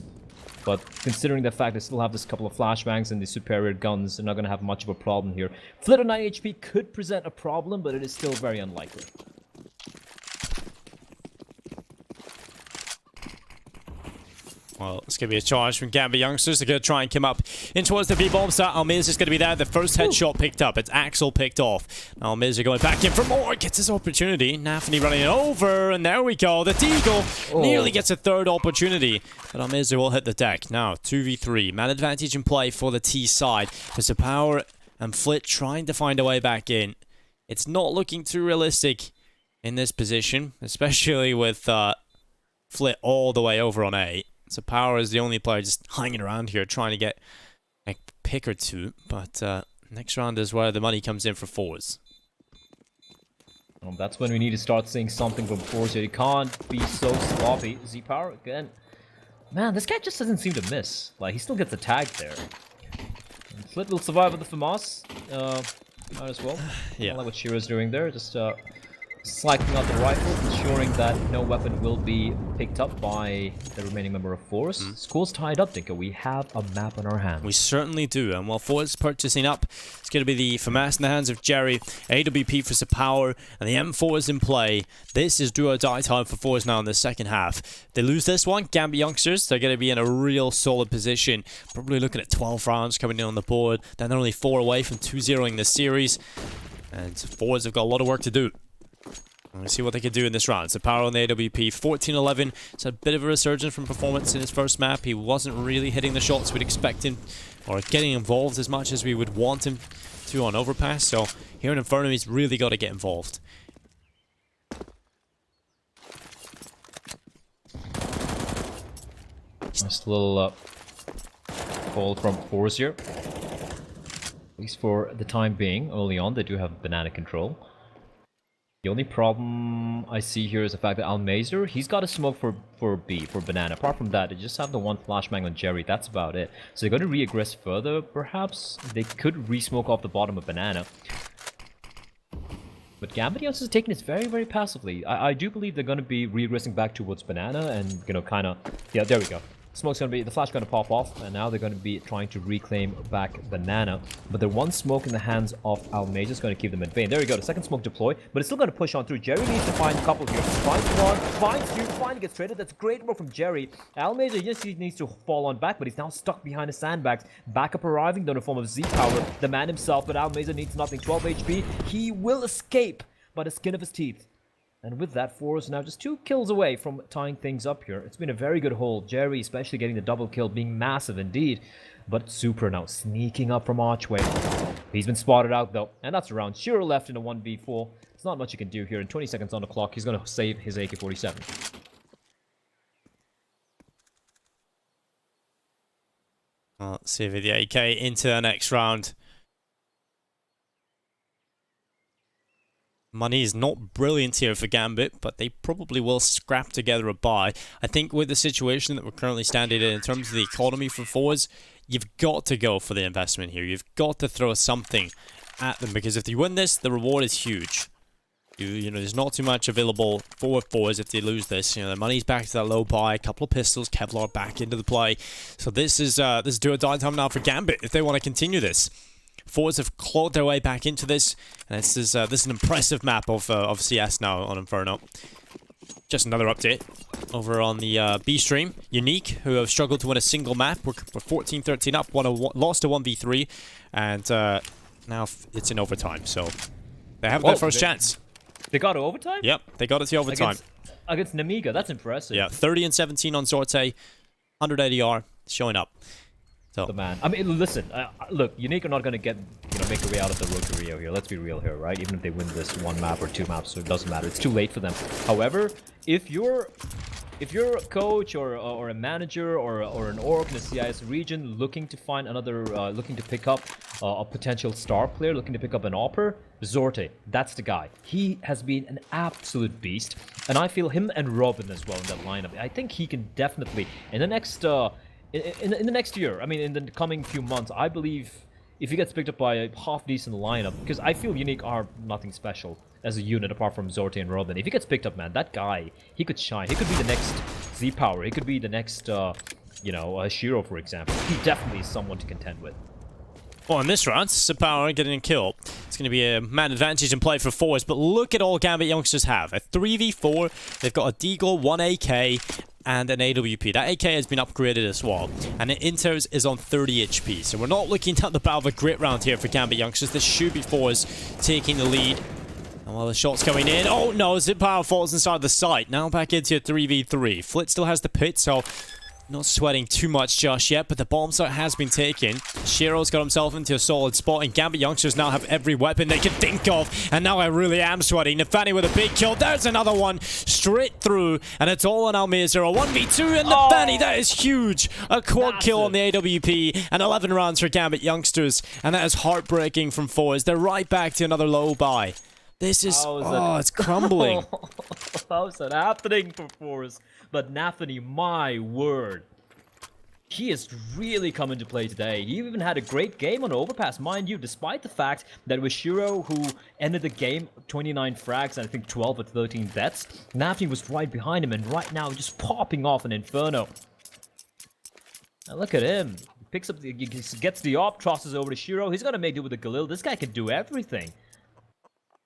But considering the fact they still have this couple of flashbangs and the superior guns, they're not going to have much of a problem here. Flit on 9 HP could present a problem, but it is still very unlikely. Well, it's going to be a charge from Gambit youngsters. They're going to try and come up in towards the B-bomb site. Almiz is going to be there. The first headshot picked up. It's Axel picked off. Now Almiz are going back in for more. Gets his opportunity. Nafny running it over. And there we go. The Deagle nearly gets a third opportunity. But Almiz will hit the deck. Now, 2v3. Man advantage in play for the T side. There's a power and Flit trying to find a way back in. It's not looking too realistic in this position, especially with Flit all the way over on A. So Power is the only player just hanging around here trying to get a pick or two. But next round is where the money comes in for forZe. That's when we need to start seeing something from forZe. You can't be so sloppy. Z-Power again. Man, this guy just doesn't seem to miss. Like, he still gets a tag there. And Flit will survive with the FAMAS. Might as well. Yeah. I like what Shiro's doing there. Just slacking out the rifle, ensuring that no weapon will be picked up by the remaining member of forZe. School's tied up, Dinka. We have a map on our hands. We certainly do, and while forZe purchasing up, it's going to be the FAMAS in the hands of Jerry, AWP for Power, and the M4 is in play. This is do or die time for forZe now in the second half. If they lose this one, Gambit youngsters, they're going to be in a real solid position. Probably looking at 12 rounds coming in on the board. Then they're only 4 away from 2-0ing this series, and forZe have got a lot of work to do. Let's see what they can do in this round. So Power on the AWP, 14-11. It's a bit of a resurgence from performance in his first map. He wasn't really hitting the shots we'd expect him, or getting involved as much as we would want him to on Overpass. So here in Inferno, he's really got to get involved. Nice little call from forZe here. At least for the time being. Early on, they do have banana control. The only problem I see here is the fact that Almazer, he's got a smoke for B, for banana. Apart from that, they just have the one flashbang on Jerry. That's about it. So they're going to re-aggress further, perhaps. They could re-smoke off the bottom of banana. But Gambit is taking this very, very passively. I do believe they're going to be re-aggressing back towards banana and, you know, kind of... Yeah, there we go. Smoke's going to be... The flash going to pop off, and now they're going to be trying to reclaim back banana. But the one smoke in the hands of Almazer is going to keep them at bay. There we go. The second smoke deploy, but it's still going to push on through. Jerry needs to find a couple here. Finds one, finds two, finally gets traded. That's great work from Jerry. Almazer, yes, he needs to fall on back, but he's now stuck behind the sandbags. Backup arriving, though, in the form of Z-Power, the man himself, but Almazer needs nothing. 12 HP. He will escape by the skin of his teeth. And with that, forZe now just 2 kills away from tying things up here. It's been a very good hold. Jerry, especially getting the double kill, being massive indeed. But Super now sneaking up from Archway. He's been spotted out, though. And that's around. Shiro left in a 1v4. There's not much you can do here. In 20 seconds on the clock, he's going to save his AK-47. Let's see if the AK into the next round. Money is not brilliant here for Gambit, but they probably will scrap together a buy. I think with the situation that we're currently standing in terms of the economy for forZe, you've got to go for the investment here. You've got to throw something at them, because if you win this, the reward is huge. You know, there's not too much available for forZe if they lose this. You know, the money's back to that low buy, a couple of pistols, Kevlar back into the play. So this is do or die time now for Gambit if they want to continue this. forZe have clawed their way back into this, and this is an impressive map of CS now on Inferno. Just another update over on the B stream. Unique, who have struggled to win a single map, we're 14-13 up, lost a 1v3, and now it's in overtime. So they have their first chance. They got to overtime? Yep, they got it to overtime. Against Namiga, that's impressive. Yeah, 30-17 on Zorte, 100 ADR, showing up. So. The man. I mean, listen. Look, Unique are not going to get, make their way out of the road to Rio here. Let's be real here, right? Even if they win this 1 map or 2 maps, so it doesn't matter. It's too late for them. However, if you're a coach or a manager or an org in the CIS region looking to find another, looking to pick up a potential star player, looking to pick up an AWPer, Zorte, that's the guy. He has been an absolute beast, and I feel him and Robin as well in that lineup. I think he can definitely in the next. In the next year, I mean, in the coming few months, I believe if he gets picked up by a half-decent lineup, because I feel Unique are nothing special as a unit apart from Zorte and Robin. If he gets picked up, man, that guy, he could shine. He could be the next Z-Power. He could be the next, Shiro, for example. He definitely is someone to contend with. Well, in this round, Z-Power getting a kill. It's going to be a man advantage in play for forZe, but look at all Gambit youngsters have. A 3v4, they've got a Deagle, 1 AK, and an AWP. That AK has been upgraded as well, and the Inters is on 30 HP. So we're not looking at the battle of a grit round here for Gambit youngsters. This should be forZe taking the lead. And while the shot's coming in, oh no, Z-Power falls inside the site. Now back into a 3v3. Flit still has the pit, so Not sweating too much just yet, but the bomb site has been taken. Shiro's got himself into a solid spot, and Gambit youngsters now have every weapon they can think of. And now I really am sweating. Nefani with a big kill. There's another one straight through, and it's all on Almazer. A 1v2, and Nefani, that is huge. A quad kill on the AWP, and 11 rounds for Gambit youngsters. And that is heartbreaking from forZe. They're right back to another low buy. This is, it's crumbling. How's that happening for forZe? But Nafani, my word. He has really come into play today. He even had a great game on Overpass, mind you, despite the fact that it was Shiro who ended the game 29 frags and I think 12 or 13 deaths. Nafani was right behind him and right now just popping off an Inferno. Now look at him. He picks up, he gets the op, tosses over to Shiro. He's gonna make do with the Galil. This guy can do everything.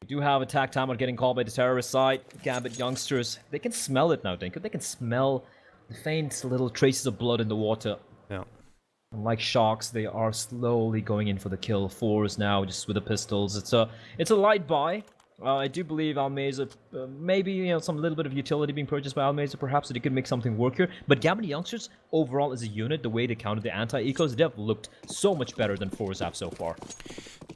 We do have attack time on getting called by the terrorist side. Gambit youngsters, they can smell it now, Dinko. They can smell the faint little traces of blood in the water. Yeah. And like sharks, they are slowly going in for the kill. forZe now, just with the pistols. It's a light buy. I do believe Almazer, maybe some little bit of utility being purchased by Almazer, perhaps, so they could make something work here. But Gambit youngsters, overall as a unit, the way they countered the anti-ecos, they have looked so much better than forZe have so far.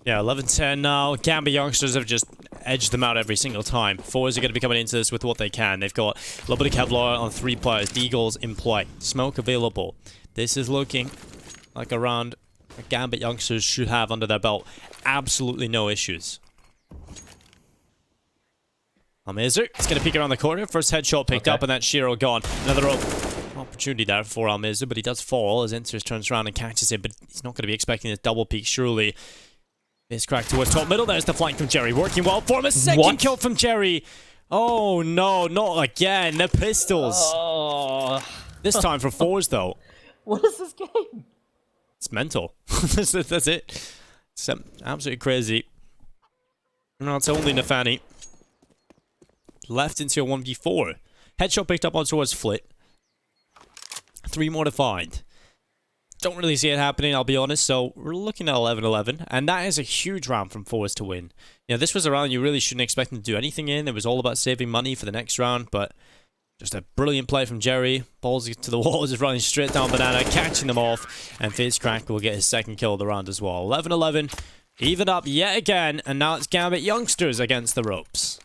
Yeah, 11-10 now. Gambit youngsters have just edged them out every single time. forZe are going to be coming into this with what they can. They've got a little bit of Kevlar on 3 players. Deagles in play. Smoke available. This is looking like a round that Gambit youngsters should have under their belt. Absolutely no issues. Almazer is going to peek around the corner. First headshot picked up, and that's Shiro gone. Another opportunity there for Almazer, but he does fall as Inters turns around and catches him, but he's not going to be expecting this double peek, surely. It's cracked towards top middle. There's the flank from Jerry. Working well for him. A second kill from Jerry. Oh, no, not again. The pistols. Oh. This time for forZe, though. What is this game? It's mental. That's it. It's absolutely crazy. No, it's only Nefani. Left into a 1v4. Headshot picked up on towards Flit. 3 more to find. Don't really see it happening, I'll be honest, so we're looking at 11-11, and that is a huge round from forZe to win. You know, this was a round you really shouldn't expect them to do anything in. It was all about saving money for the next round, but just a brilliant play from Jerry. Balls to the wall, just running straight down Banana, catching them off, and FaZeCrack will get his second kill of the round as well. 11-11, even up yet again, and now it's Gambit youngsters against the ropes.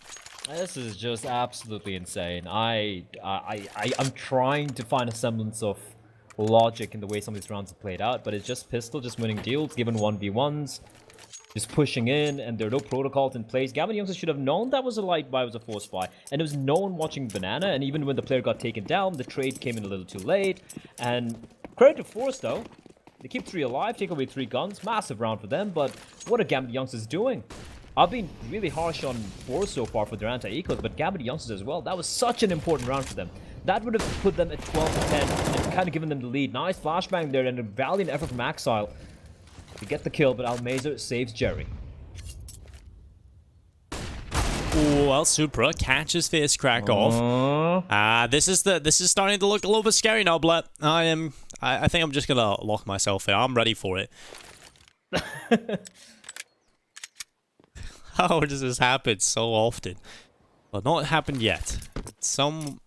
This is just absolutely insane. I'm trying to find a semblance of logic in the way some of these rounds have played out, but it's just pistol, just winning deals, given 1v1s, just pushing in, and there are no protocols in place. Gambit youngsters should have known that was a light buy, was a force buy, and there was no one watching Banana, and even when the player got taken down, the trade came in a little too late, and credit to forZe though, they keep 3 alive, take away 3 guns, massive round for them, but what are Gambit youngsters doing? I've been really harsh on forZe so far for their anti-ecos, but Gambit youngsters as well. That was such an important round for them. That would have put them at 12-10 and kind of given them the lead. Nice flashbang there and a valiant effort from Axile to get the kill, but Almazer saves Jerry. Ooh, well, Supra catches FaZeCrack off. This is starting to look a little bit scary now, Blet. I think I'm just gonna lock myself in. I'm ready for it. How does this happen so often? Well, not happened yet. Somewhat,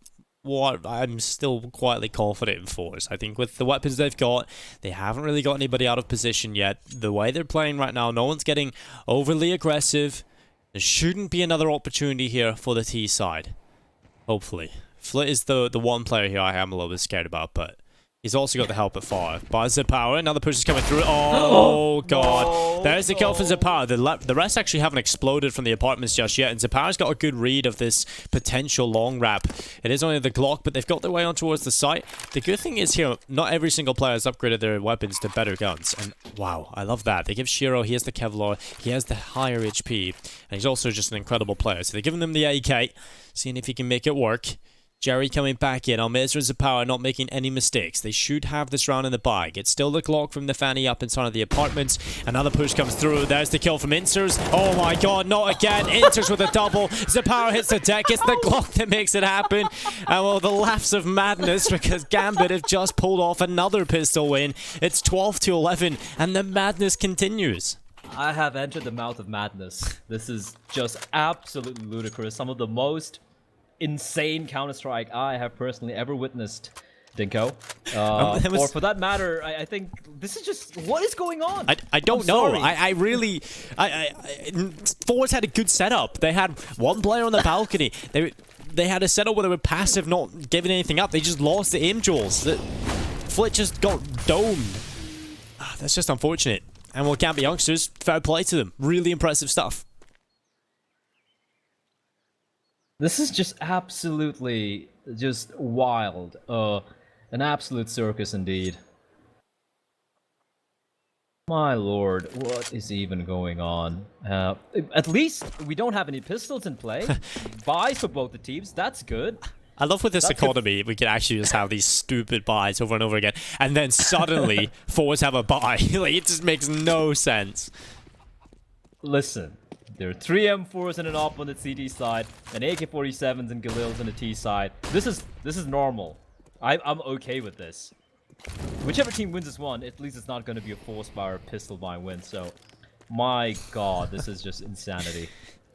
I'm still quietly confident in forZe. I think with the weapons they've got, they haven't really got anybody out of position yet. The way they're playing right now, no one's getting overly aggressive. There shouldn't be another opportunity here for the T side. Hopefully. Flit is the one player here I am a little bit scared about, but he's also got the help at far. By Zepower, another push is coming through. Oh, God. No, There's the kill from Zepower. The rest actually haven't exploded from the apartments just yet, and Zepower's got a good read of this potential long wrap. It is only the Glock, but they've got their way on towards the site. The good thing is here, not every single player has upgraded their weapons to better guns, and wow, I love that. They give Shiro, he has the Kevlar, he has the higher HP, and he's also just an incredible player. So they're giving them the AK, seeing if he can make it work. Jerry coming back in. Almazer and Zepower not making any mistakes. They should have this round in the bag. It's still the Glock from Nefani up inside of the apartments. Another push comes through. There's the kill from Inters. Oh my God, not again. Inters with a double. Zepower hits the deck. It's the Glock that makes it happen. And well, the laughs of madness because Gambit have just pulled off another pistol win. It's 12-11 and the madness continues. I have entered the mouth of madness. This is just absolutely ludicrous. Some of the most insane Counter-Strike I have personally ever witnessed. Dinko. Or for that matter, I think this is just what is going on. I don't know. I really forZe had a good setup. They had one player on the balcony. They had a setup where they were passive, not giving anything up. They just lost the aim duels. Flit just got domed. That's just unfortunate. And well, Gambit youngsters, fair play to them. Really impressive stuff. This is just absolutely just wild. An absolute circus indeed. My lord, what is even going on? At least we don't have any pistols in play. Buys for both the teams, that's good. I love with this economy, we can actually just have these stupid buys over and over again, and then suddenly forZe have a buy. Like, it just makes no sense. Listen, there are 3 M4s and an op on the CT side, and AK-47s and Galils on the T side. This is normal. I'm okay with this. Whichever team wins this one, at least it's not going to be a forced buy or a pistol buy win. So, my god, this is just insanity.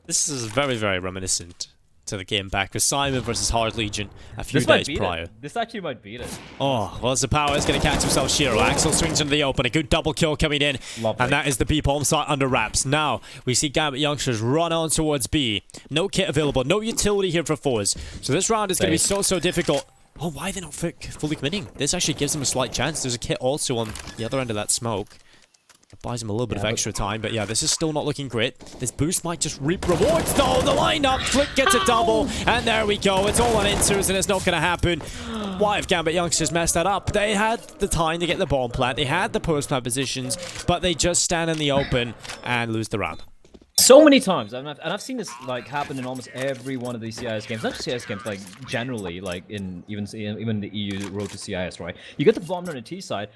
This is very, very reminiscent to the game back with Simon versus Hard Legion a few days prior. This actually might beat it. Oh, well, Zapower is going to catch himself Shiro. Axel swings into the open. A good double kill coming in. Lovely. And that is the B bomb site under wraps. Now, we see Gambit youngsters run on towards B. No kit available. No utility here for forZe. So this round is going to be so difficult. Oh, why are they not fully committing? This actually gives them a slight chance. There's a kit also on the other end of that smoke. It buys them a little bit of extra time, but yeah, this is still not looking great. This boost might just reap rewards though. The lineup, Flick gets a double, and there we go. It's all on inters, and it's not going to happen. Why have Gambit youngsters messed that up? They had the time to get the bomb plant. They had the post plant positions, but they just stand in the open and lose the round. So many times, and I've seen this like happen in almost every one of these CIS games. Not just CIS games, like generally, like in even the EU road to CIS, right? You get the bomb on the T side.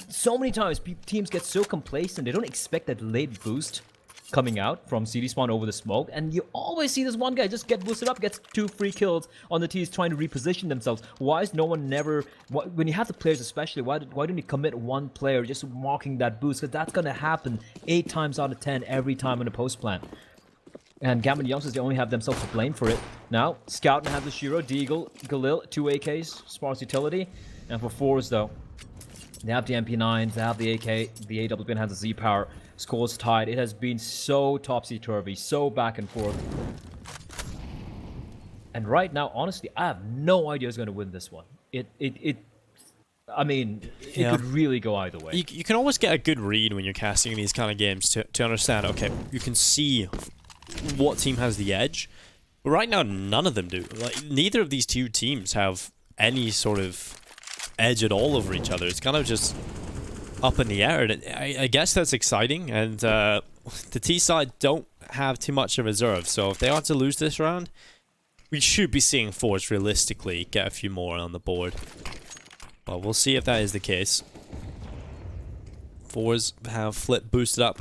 So many times, teams get so complacent they don't expect that late boost coming out from CD spawn over the smoke, and you always see this one guy just get boosted up, gets 2 free kills on the T's trying to reposition themselves. Why is no one never, when you have the players especially, why don't you commit one player just marking that boost? Because that's going to happen 8 times out of 10 every time in a post plant. And Gambit youngsters, they only have themselves to blame for it. Now, Scout has the Shiro, Deagle, Galil, 2 AKs, sparse utility. And for forZe though, they have the MP9s, they have the AK, the AWP has the Z power. Scores tied. It has been so topsy-turvy, so back and forth. And right now, honestly, I have no idea who's going to win this one. I mean, it could really go either way. You can always get a good read when you're casting these kind of games to understand, okay, you can see what team has the edge. But right now, none of them do. Like, neither of these two teams have any sort of edge at all over each other. It's kind of just up in the air, and I guess that's exciting, and the T side don't have too much in reserve, so if they are to lose this round, we should be seeing forZe realistically get a few more on the board. Well, we'll see if that is the case. forZe have Flip boosted up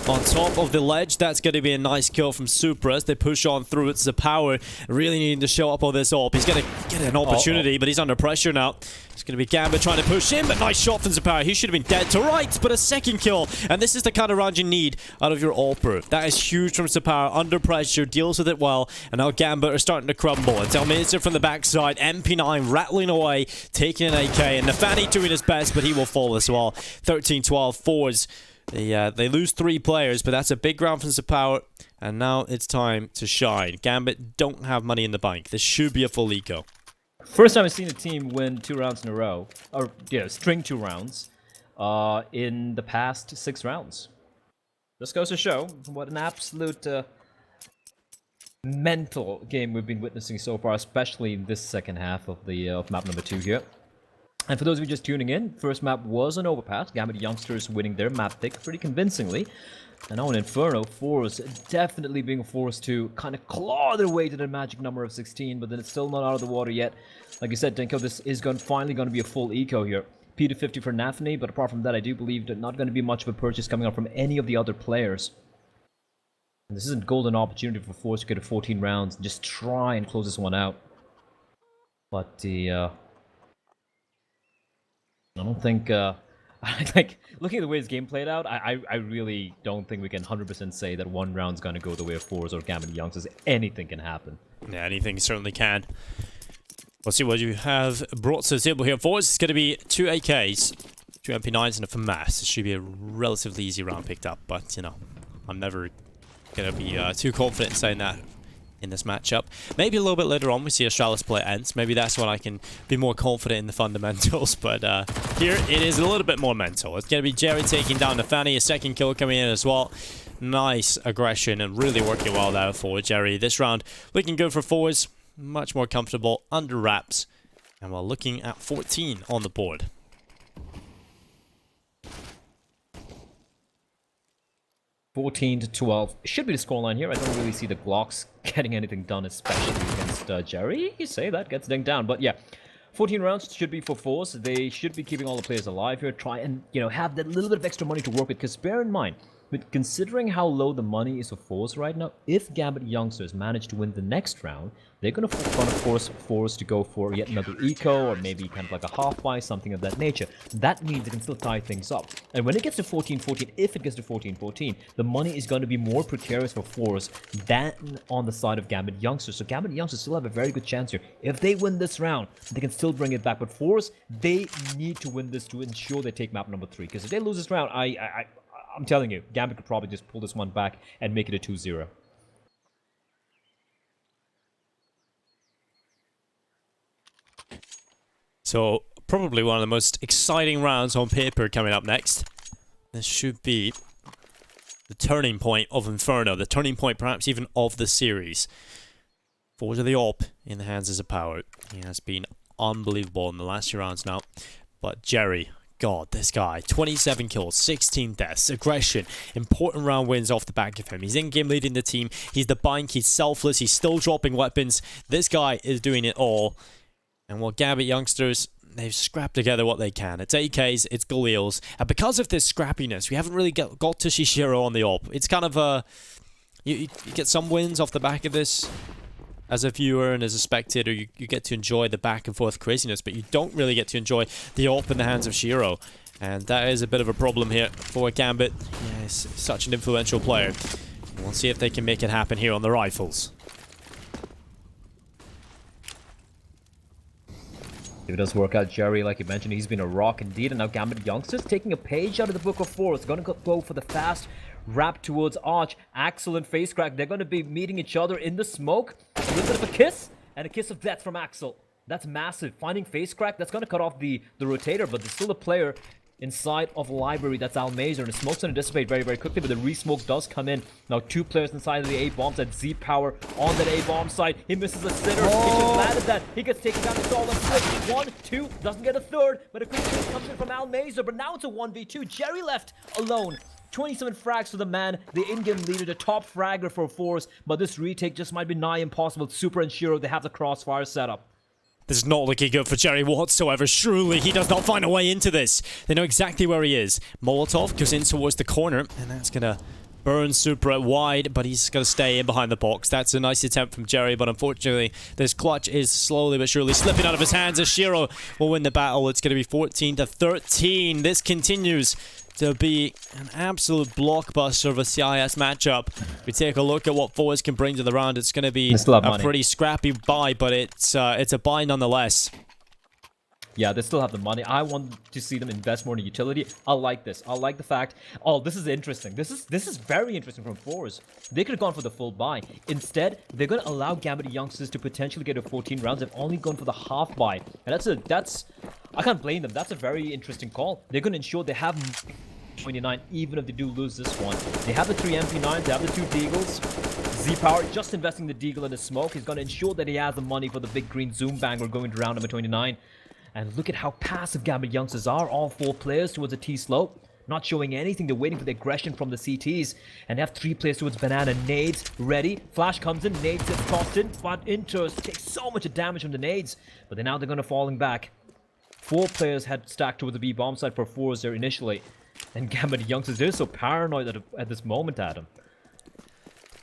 on top of the ledge. That's going to be a nice kill from Supra as they push on through. It's the power really needing to show up on this AWP. He's going to get an opportunity, but he's under pressure now. It's going to be Gambit trying to push in, but nice shot from Zapower. He should have been dead to right, but a second kill. And this is the kind of round you need out of your AWPer. That is huge from Zapower. Under pressure, deals with it well. And now Gambit are starting to crumble. It's Elmazer from the backside. MP9 rattling away, taking an AK. And Nafani doing his best, but he will fall as well. 13-12, forZe. They lose 3 players, but that's a big round from Zapower. And now it's time to shine. Gambit don't have money in the bank. This should be a full eco. First time I've seen a team win 2 rounds in a row, or string 2 rounds, in the past 6 rounds. This goes to show what an absolute mental game we've been witnessing so far, especially in this second half of the map number 2 here. And for those of you just tuning in, first map was an overpass. Gambit youngsters winning their map pick pretty convincingly. And now in Inferno, forZe definitely being forced to kind of claw their way to the magic number of 16, but then it's still not out of the water yet. Like you said, Dinko, this is finally going to be a full eco here. P250 for Nafani, but apart from that, I do believe that not going to be much of a purchase coming up from any of the other players. And this is a golden opportunity for forZe to get to 14 rounds and just try and close this one out. But I don't think, like, looking at the way this game played out, I really don't think we can 100% say that one round's gonna go the way of forZe or Gambit youngsters. Anything can happen. Yeah, anything certainly can. We'll see what you have brought to the table here. For us, it's going to be 2 AKs, 2 MP9s, and a FAMAS. It should be a relatively easy round picked up, but, you know, I'm never going to be too confident in saying that in this matchup. Maybe a little bit later on we see Astralis play ends. Maybe that's when I can be more confident in the fundamentals, but here it is a little bit more mental. It's going to be Jerry taking down Nafani, a second kill coming in as well. Nice aggression and really working well there for Jerry. This round looking good for forwards. Much more comfortable under wraps. And we're looking at 14 on the board. (14-12) should be the scoreline here. I don't really see the Glocks getting anything done, especially against Jerry. You say that gets dinged down, but yeah, 14 rounds should be for forZe. They should be keeping all the players alive here. Try and have that little bit of extra money to work with. Because bear in mind, with considering how low the money is for forZe right now, if Gambit youngsters manage to win the next round, they're going to force forZe to go for yet another eco, or maybe kind of like a half buy, something of that nature. That means they can still tie things up. And when it gets to 14-14, if it gets to 14-14, the money is going to be more precarious for forZe than on the side of Gambit youngsters. So Gambit youngsters still have a very good chance here. If they win this round, they can still bring it back. But forZe, they need to win this to ensure they take map number 3. Because if they lose this round, I'm telling you, Gambit could probably just pull this one back and make it a 2-0. So, probably one of the most exciting rounds on paper coming up next. This should be the turning point of Inferno, the turning point perhaps even of the series. forZe the AWP in the hands of Power. He has been unbelievable in the last 2 rounds now. But Jerry, God, this guy, 27 kills, 16 deaths, aggression, important round wins off the back of him. He's in-game leading the team, he's the bank, he's selfless, he's still dropping weapons. This guy is doing it all. And while Gambit youngsters, they've scrapped together what they can. It's AKs, it's Galils, and because of this scrappiness, we haven't really got to see Shiro on the AWP. It's kind of a... You get some wins off the back of this as a viewer and as a spectator. You get to enjoy the back and forth craziness, but you don't really get to enjoy the AWP in the hands of Shiro. And that is a bit of a problem here for Gambit. Yeah, he's such an influential player. We'll see if they can make it happen here on the rifles. If it does work out, Jerry, like you mentioned, he's been a rock indeed. And now Gambit youngsters taking a page out of the book of forZe. Going to go for the fast wrap towards Arch. Axel and FaceCrack, they're going to be meeting each other in the smoke. A little bit of a kiss, and a kiss of death from Axel. That's massive. Finding FaceCrack, that's going to cut off the rotator, but there's still a player inside of library. That's Almazer, and the smoke's going to dissipate very, very quickly, but the re-smoke does come in. Now 2 players inside of the A-bombs at Z Power on that A-bomb side. He misses a sitter. He just landed that. He gets taken down. It's all on 1, 2, doesn't get a third, but a quick kill comes in from Almazer, but now it's a 1v2. Jerry left alone. 27 frags for the man, the in-game leader, the top fragger for forZe, but this retake just might be nigh impossible. Super and Shiro, they have the crossfire setup. This is not looking good for Jerry whatsoever. Surely he does not find a way into this. They know exactly where he is. Molotov goes in towards the corner, and that's going to burn Supra wide, but he's going to stay in behind the box. That's a nice attempt from Jerry, but unfortunately, this clutch is slowly but surely slipping out of his hands as Shiro will win the battle. It's going to be 14-13. This continues to be an absolute blockbuster of a CIS matchup. If we take a look at what forZe can bring to the round, it's going to be a pretty scrappy buy, but it's a buy nonetheless. Yeah, they still have the money. I want to see them invest more in utility. I like this. I like the fact... Oh, this is interesting. This is very interesting from forZe. They could have gone for the full buy. Instead, they're going to allow Gambit youngsters to potentially get to 14 rounds. They've only gone for the half buy. And that's... I can't blame them. That's a very interesting call. They're going to ensure they have 29, even if they do lose this one. They have the 3 MP9s. They have the 2 Deagles. Z-Power just investing the Deagle in the smoke. He's going to ensure that he has the money for the big green Zoom banger going to round number 29. And look at how passive Gambit youngsters are. All 4 players towards the T-slope. Not showing anything. They're waiting for the aggression from the CTs. And they have 3 players towards Banana. Nades ready. Flash comes in. Nades gets tossed in. But Inters takes so much damage from the nades. But now they're going to falling back. 4 players had stacked towards the B-bomb side for forZe there initially. And Gambit youngsters, they're so paranoid at this moment, Adam.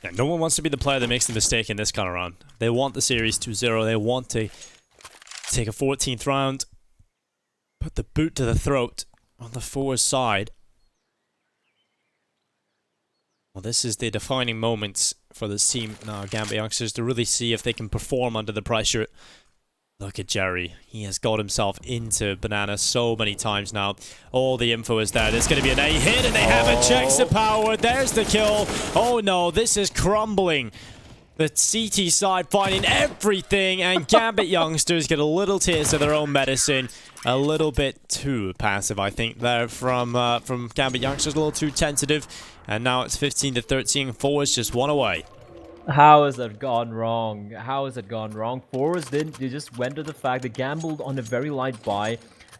Yeah, no one wants to be the player that makes the mistake in this kind of round. They want the series 2-0. They want to take a 14th round, put the boot to the throat on the forZe side. Well, this is the defining moments for this team now, Gambit youngsters, to really see if they can perform under the pressure. Look at Jerry. He has got himself into Banana so many times now. All the info is there. There's going to be an A hit, and they haven't checked the power. There's the kill. Oh no, this is crumbling. The CT side finding everything, and Gambit youngsters get a little taste of their own medicine. A little bit too passive, I think, there from Gambit youngsters. A little too tentative, and now it's 15-13. forZe just one away. How has that gone wrong? How has it gone wrong? forZe they just went to the fact they gambled on a very light buy,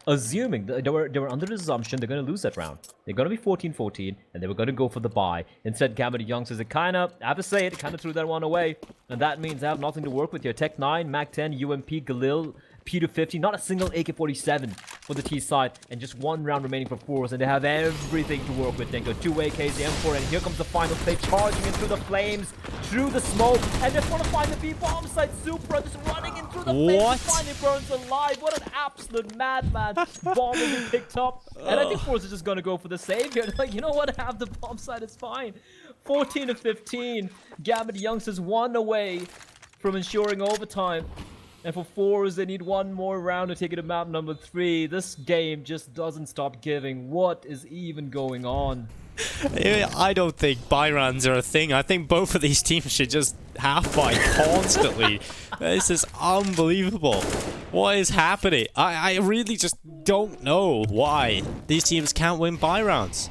assuming they were under the assumption they're going to lose that round. They're going to be 14-14, and they were going to go for the buy. Instead, Gambit youngsters, I have to say it, kind of threw that one away. And that means they have nothing to work with here. Tech 9, Mac 10, UMP, Galil, P250, not a single AK-47 for the T side, and just one round remaining for forZe, and they have everything to work with. Dingo, 2 AKs, the M4, and here comes the final play, charging in through the flames, through the smoke, and just want to find the B-bomb site. Supra just running in through the flames, finally burns alive. What an absolute madman. Bomb will be picked up, and I think forZe is just going to go for the save here. Like, you know what, have the bomb site, it's fine. 14-15, Gambit youngsters 1 away from ensuring overtime. And for forZe, they need one more round to take it to map number 3. This game just doesn't stop giving. What is even going on? I don't think buy rounds are a thing. I think both of these teams should just half buy constantly. This is unbelievable. What is happening? I really just don't know why these teams can't win buy rounds.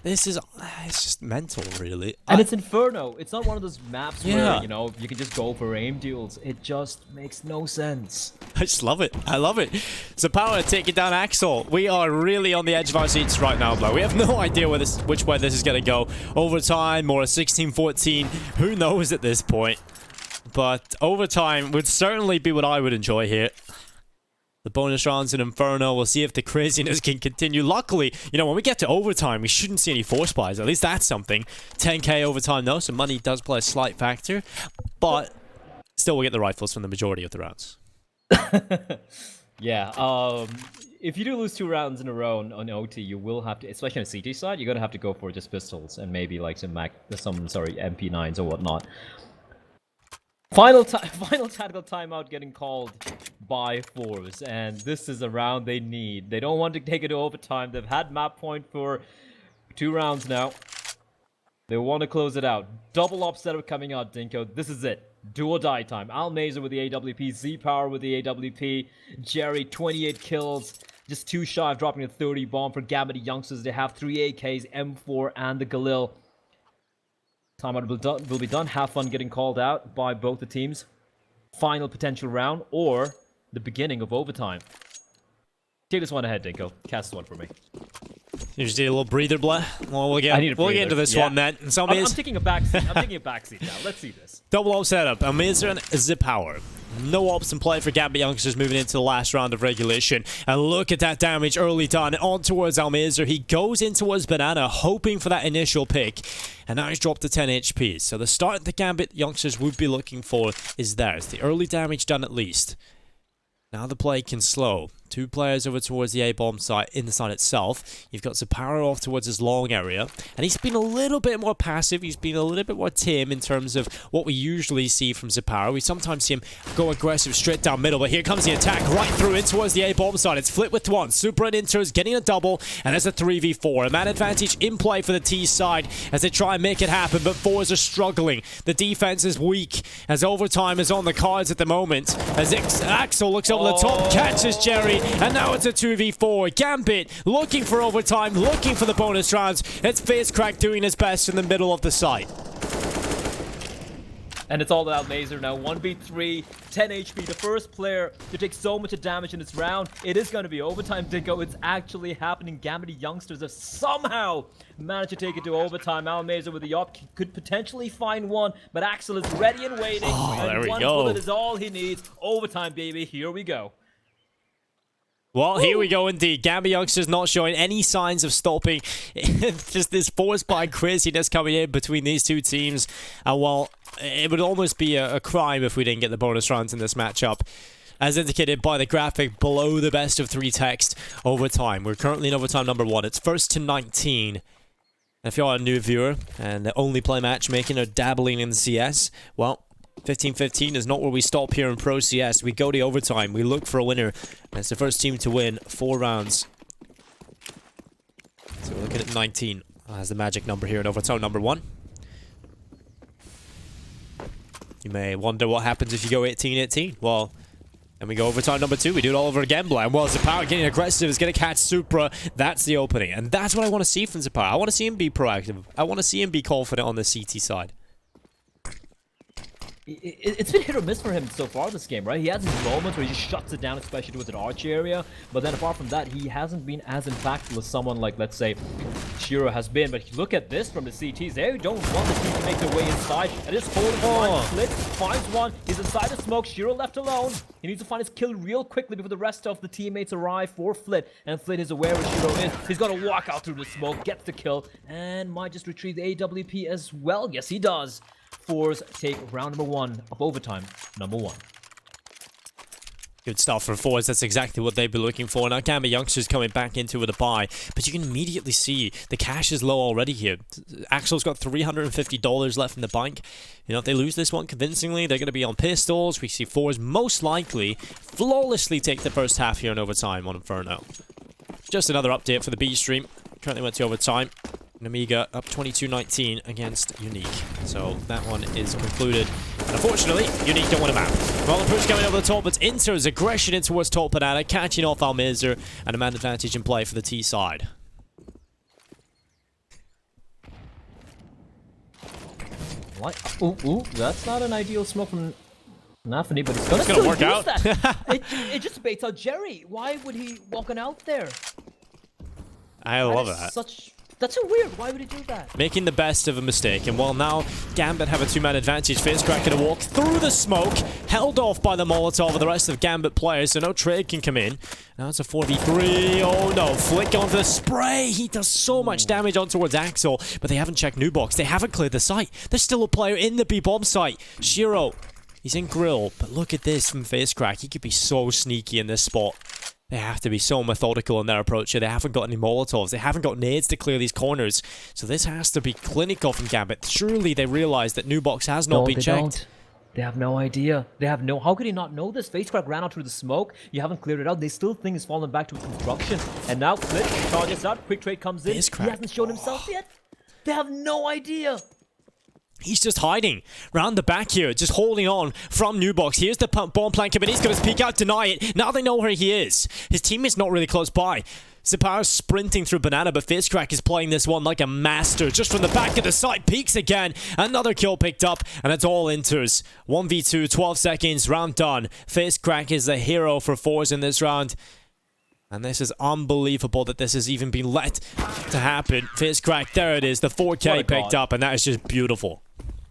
This is, it's just mental, really. And it's Inferno. It's not one of those maps where, you know, you can just go for aim duels. It just makes no sense. I just love it. I love it. So Power taking down Axel. We are really on the edge of our seats right now, Blo. We have no idea where which way this is going to go. Overtime or a 16-14. Who knows at this point? But overtime would certainly be what I would enjoy here. The bonus rounds in Inferno, we'll see if the craziness can continue. Luckily, you know, when we get to overtime, we shouldn't see any force buys. At least that's something. 10k overtime though, so money does play a slight factor. But still, we'll get the rifles from the majority of the rounds. Yeah, if you do lose 2 rounds in a row on OT, you will have to, especially on the CT side, you're going to have to go for just pistols and maybe like some MP9s or whatnot. Final tactical timeout getting called by forZe, and this is a round they need. They don't want to take it to overtime. They've had map point for 2 rounds now. They want to close it out. Double op setup coming out, Dinko. This is it. Do or die time. Almazer with the AWP, Z-Power with the AWP, Jerry 28 kills, just 2 shy of dropping a 30 bomb for Gambit youngsters. They have 3 AKs, M4, and the Galil. Timeout will be done. Have fun getting called out by both the teams. Final potential round or the beginning of overtime. Take this one ahead, Dinko. Cast one for me. You just need a little breather, Blah. Well, we'll get into this one then. So I'm taking a backseat. I'm taking a backseat now. Let's see this. Double op setup. Almazer and Z-Power. No ops in play for Gambit youngsters moving into the last round of regulation. And look at that damage early on. On towards Almazer. He goes in towards Banana, hoping for that initial pick. And now he's dropped to 10 HP. So the start the Gambit youngsters would be looking for is there. It's the early damage done at least. Now the play can slow. 2 players over towards the A-bomb site in the site itself. You've got Zapara off towards his long area. And he's been a little bit more passive. He's been a little bit more tame in terms of what we usually see from Zapara. We sometimes see him go aggressive straight down middle. But here comes the attack right through in towards the A-bomb site. It's flipped with 1. Super and Inters getting a double. And there's a 3v4. A man advantage in play for the T side as they try and make it happen. But forZe are struggling. The defense is weak as overtime is on the cards at the moment. As Axel looks over the top, catches Jerry. And now it's a 2v4. Gambit looking for overtime, looking for the bonus rounds. It's FaZeCrack doing his best in the middle of the site. And it's all about Mazer now. 1v3, 10 HP. The first player to take so much damage in this round. It is going to be overtime, Dinko. It's actually happening. Gambit youngsters have somehow managed to take it to overtime. Almazer with the op could potentially find one, but Axel is ready and waiting. And there we one go. bullet is all he needs. Overtime, baby. Here we go. Well, here we go indeed. Gambit youngsters not showing any signs of stopping. Just this force by craziness coming in between these two teams. And well, it would almost be a crime if we didn't get the bonus rounds in this matchup. As indicated by the graphic below the best of 3 text overtime. We're currently in overtime number 1. It's 1st to 19. If you're a new viewer and only play matchmaking or dabbling in CS, well, 15-15 is not where we stop here in Pro CS. We go to overtime. We look for a winner. And it's the first team to win 4 rounds. So we're looking at 19 as the magic number here in overtime number 1. You may wonder what happens if you go 18-18. Well, and we go overtime number 2. We do it all over again. Blind. Well, Zapara getting aggressive is going to catch Supra. That's the opening. And that's what I want to see from Zapara. I want to see him be proactive. I want to see him be confident on the CT side. It's been hit or miss for him so far this game, right? He has his moments where he just shuts it down, especially towards an arch area. But then apart from that, he hasn't been as impactful as someone like, let's say, Shiro has been. But look at this from the CTs. They don't want the team to make their way inside. And just holding on. Flit finds one. He's inside the smoke. Shiro left alone. He needs to find his kill real quickly before the rest of the teammates arrive for Flit. And Flit is aware where Shiro is. He's got to walk out through the smoke, gets the kill, and might just retrieve the AWP as well. Yes, he does. forZe take round number 1 of overtime, number 1. Good stuff for forZe. That's exactly what they've been looking for. Now Gambit youngsters coming back into with a buy, but you can immediately see the cash is low already here. Axel's got $350 left in the bank. You know, if they lose this one convincingly, they're going to be on pistols. We see forZe most likely flawlessly take the first half here in overtime on Inferno. Just another update for the B stream. Currently went to overtime. Amiga up 22-19 against Unique. So that one is concluded. And unfortunately, Unique don't win a map. Well, the push coming over the top, but Inter's aggression in towards top banana, catching off Almizzer, and a man advantage in play for the T side. What? Ooh, that's not an ideal smoke from Nafany, but it's gonna work out. it just baits out Jerry. Why would he walking out there? I love that. That's so weird. Why would he do that? Making the best of a mistake. And while now Gambit have a 2-man advantage, FaZeCrack gonna walk through the smoke, held off by the Molotov of the rest of Gambit players, so no trade can come in. Now it's a 4v3. Oh no, Flick onto the spray. He does so much damage on towards Axel, but they haven't checked Nubox. They haven't cleared the site. There's still a player in the B-bomb site. Shiro, he's in grill, but look at this from FaZeCrack. He could be so sneaky in this spot. They have to be so methodical in their approach here. They haven't got any Molotovs. They haven't got nades to clear these corners. So this has to be clinical from Gambit. Surely they realize that Nubox has not been checked. Don't. They have no idea. How could he not know this? FaZeCrack ran out through the smoke. You haven't cleared it out. They still think it's fallen back to construction. And now Flit charges out. Quick trade comes in. FaZeCrack. He hasn't shown himself yet. They have no idea. He's just hiding round the back here, just holding on from Nubox. Here's the bomb plan coming. He's going to speak out, deny it. Now they know where he is. His teammate's not really close by. Zapara's sprinting through banana, but FaZeCrack is playing this one like a master. Just from the back of the side, peeks again. Another kill picked up, and it's all Inters. 1v2, 12 seconds, round done. FaZeCrack is the hero for forZe in this round. And this is unbelievable that this has even been let to happen. FaZeCrack, there it is. The 4K picked up, and that is just beautiful.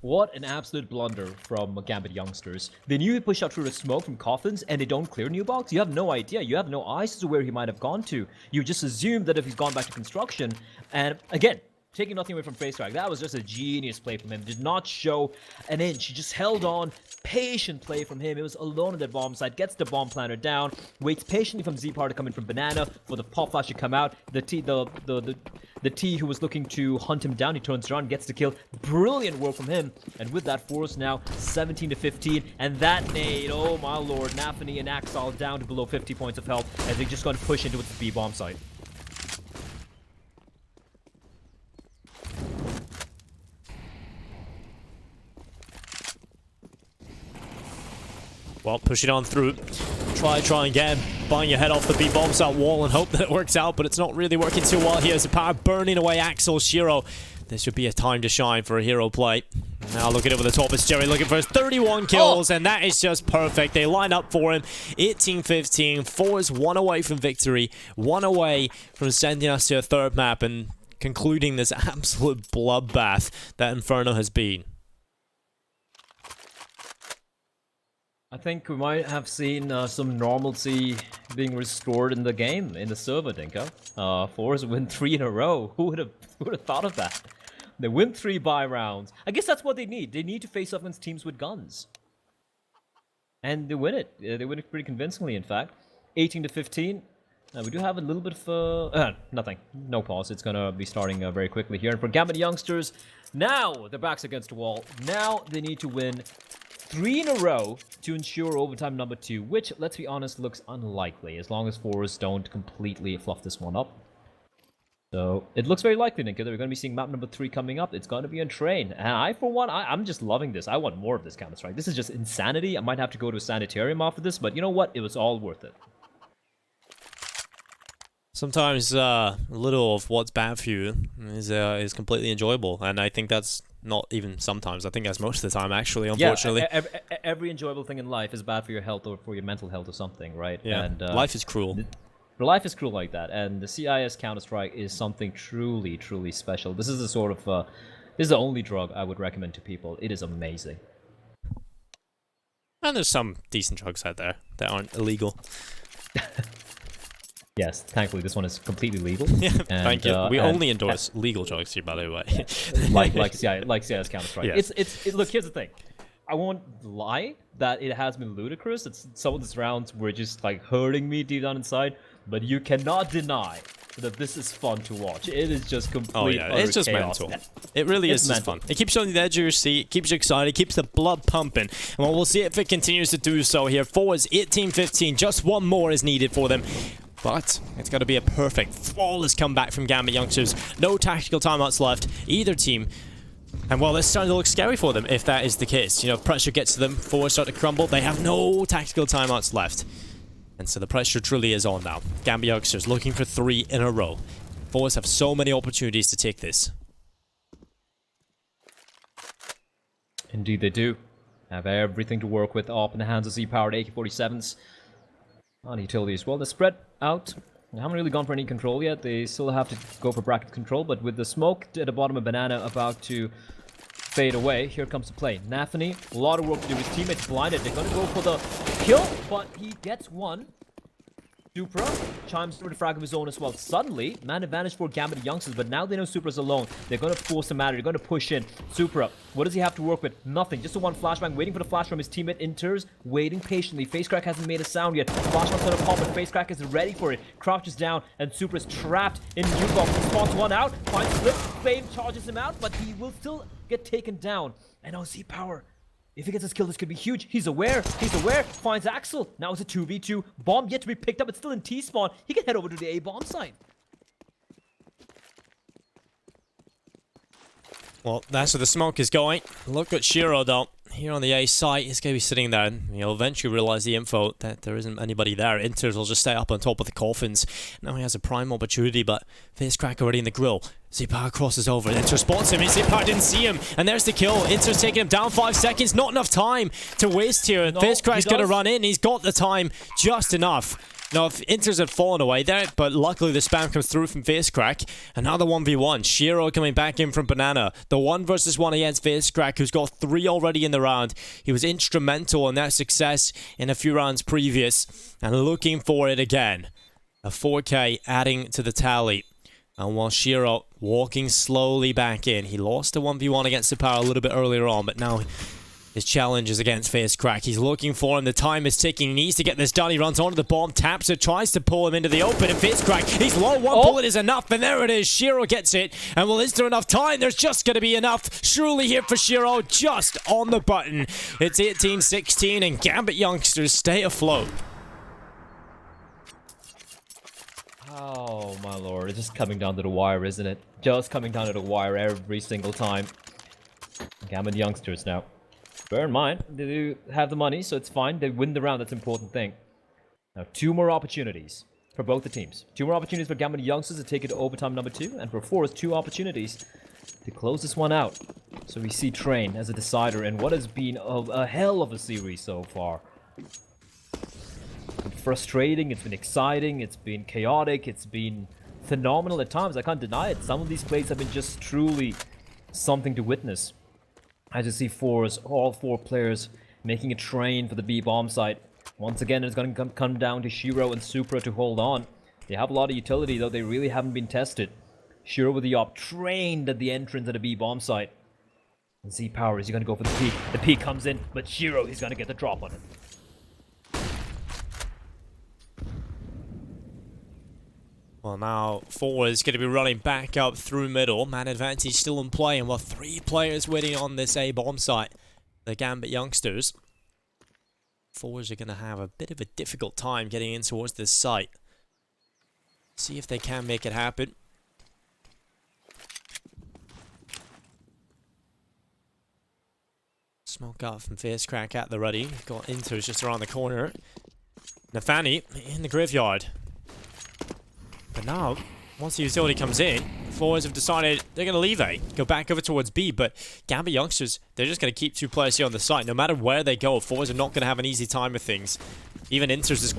What an absolute blunder from Gambit youngsters. They knew he pushed out through the smoke from coffins, and they don't clear Nubox. You have no idea. You have no eyes as to where he might have gone to. You just assume that if he's gone back to construction, and again, taking nothing away from FaZeCrack, that was just a genius play from him. Did not show an inch. He just held on. Patient play from him. It was alone at that bomb site. Gets the bomb planter down. Waits patiently from Zpar to come in from banana for the pop flash to come out. The T who was looking to hunt him down. He turns around, gets the kill. Brilliant work from him. And with that, forZe now 17-15. And that nade, oh my lord, Nafany and Axel down to below 50 points of health as they're just going to push into its B bomb site. Well, push it on through. Try again. Buying your head off the B-bomb site wall and hope that it works out, but it's not really working too well here. Zapara burning away Axel Shiro. This should be a time to shine for a hero play. Now looking over the top, it's Jerry looking for his 31 kills, and that is just perfect. They line up for him. 18-15. forZe 1 away from victory. 1 away from sending us to a third map and concluding this absolute bloodbath that Inferno has been. I think we might have seen some normalcy being restored in the game, in the server, Dinka. forZe win 3 in a row. Who would have thought of that? They win 3 buy rounds. I guess that's what they need. They need to face up against teams with guns. And they win it. They win it pretty convincingly, in fact. 18-15. We do have a little bit of... nothing. No pause. It's going to be starting very quickly here. And for Gambit youngsters, now their back's against the wall. Now they need to win 3 in a row to ensure overtime number 2, which, let's be honest, looks unlikely, as long as forZe don't completely fluff this one up. So, it looks very likely, Nick, that we're going to be seeing map number 3 coming up. It's going to be on Train. And I, for one, I'm just loving this. I want more of this Counter-Strike. This is just insanity. I might have to go to a sanitarium after this, but you know what? It was all worth it. Sometimes a little of what's bad for you is completely enjoyable, and I think that's not even sometimes. I think that's most of the time, actually, unfortunately. Yeah, every enjoyable thing in life is bad for your health or for your mental health or something, right? Yeah, and, life is cruel. Life is cruel like that, and the CIS Counter-Strike is something truly, truly special. This is the sort of, this is the only drug I would recommend to people. It is amazing. And there's some decent drugs out there that aren't illegal. Yes, thankfully this one is completely legal. Yeah, and, thank you. We only endorse legal drugs here, by the way. like CIS Counter-Strike. Yes. Look, here's the thing. I won't lie that it has been ludicrous. Some of these rounds were just like hurting me deep down inside, but you cannot deny that this is fun to watch. It is just complete it's just chaos. mental. It really is just fun. It keeps you on the edge of your seat, keeps you excited, keeps the blood pumping. And well, we'll see if it continues to do so here. forZe 18-15, just one more is needed for them. But it's got to be a perfect, flawless comeback from Gambit youngsters. No tactical timeouts left, either team. And well, it's starting to look scary for them if that is the case. You know, if pressure gets to them, forwards start to crumble. They have no tactical timeouts left. And so the pressure truly is on now. Gambit youngsters looking for 3 in a row. forZe have so many opportunities to take this. Indeed they do. Have everything to work with up in the hands of Z-powered AK-47s. On utility as well. They're spread out. They haven't really gone for any control yet. They still have to go for bracket control, but with the smoke at the bottom of Banana about to fade away, here comes the play. Nafany, a lot of work to do. His teammates blinded. They're going to go for the kill, but he gets one. Supra chimes through the frag of his own as well. Suddenly, man advantage for Gambit youngsters, but now they know Supra's alone. They're going to force him out. They're going to push in. Supra, what does he have to work with? Nothing. Just a one flashbang, waiting for the flash from his teammate. Enters, waiting patiently. FaceCrack hasn't made a sound yet. Flashbang's going to pop, but FaceCrack is ready for it. Crouches down, and Supra's trapped in U-Box. He spots one out, finds Flip. Fame charges him out, but he will still get taken down. And now Z-Power. If he gets his kill, this could be huge. He's aware. Finds Axel. Now it's a 2v2. Bomb yet to be picked up. It's still in T-spawn. He can head over to the A-bomb site. Well, that's where the smoke is going. Look at Shiro, though. Here on the A site, he's going to be sitting there, and he'll eventually realize the info that there isn't anybody there. Inters will just stay up on top of the coffins. Now he has a prime opportunity, but FaceCrack already in the grill. Z-Power crosses over, Inter spots him, and Z-Power didn't see him, and there's the kill. Inter's taking him down 5 seconds, not enough time to waste here. No, FaceCrack's going to run in, he's got the time, just enough. Now, if Inters had fallen away there, but luckily the spam comes through from FaceCrack. Another 1v1. Shiro coming back in from Banana. The 1 versus 1 against FaceCrack, who's got 3 already in the round. He was instrumental in that success in a few rounds previous, and looking for it again. A 4K adding to the tally. And while Shiro walking slowly back in, he lost a 1v1 against Z-Power a little bit earlier on, but now his challenge is against FaceCrack. He's looking for him. The time is ticking. He needs to get this done. He runs onto the bomb, taps it, tries to pull him into the open, and FaceCrack, he's low. One bullet is enough, and there it is. Shiro gets it. And well, is there enough time? There's just going to be enough. Surely here for Shiro, just on the button. It's 18-16, and Gambit youngsters stay afloat. Oh, my lord. It's just coming down to the wire, isn't it? Just coming down to the wire every single time. Gambit youngsters now. Bear in mind, they do have the money, so it's fine. They win the round, that's an important thing. Now, 2 more opportunities for both the teams. 2 more opportunities for Gambit youngsters to take it to overtime number 2, and for forZe, 2 opportunities to close this one out. So we see Train as a decider in what has been a hell of a series so far. It's been frustrating, it's been exciting, it's been chaotic, it's been phenomenal at times. I can't deny it. Some of these plays have been just truly something to witness. As you see forZe, all 4 players making a train for the B bomb site. Once again, it's going to come down to Shiro and Supra to hold on. They have a lot of utility, though they really haven't been tested. Shiro with the op, trained at the entrance of the B bomb site. And Z-Power, is he going to go for the peek? The peek comes in, but Shiro, he's going to get the drop on it. Well, now forZe is going to be running back up through middle. Man advantage still in play, and 3 players waiting on this A bomb site. The Gambit youngsters. forZe are going to have a bit of a difficult time getting in towards this site. See if they can make it happen. Smoke out from Face Crack at the ready. Got Inters just around the corner. Nafani in the graveyard. But now, once the utility comes in, forZe have decided they're going to leave A. Go back over towards B, but Gambit youngsters, they're just going to keep 2 players here on the site. No matter where they go, forZe are not going to have an easy time with things. Even Inters is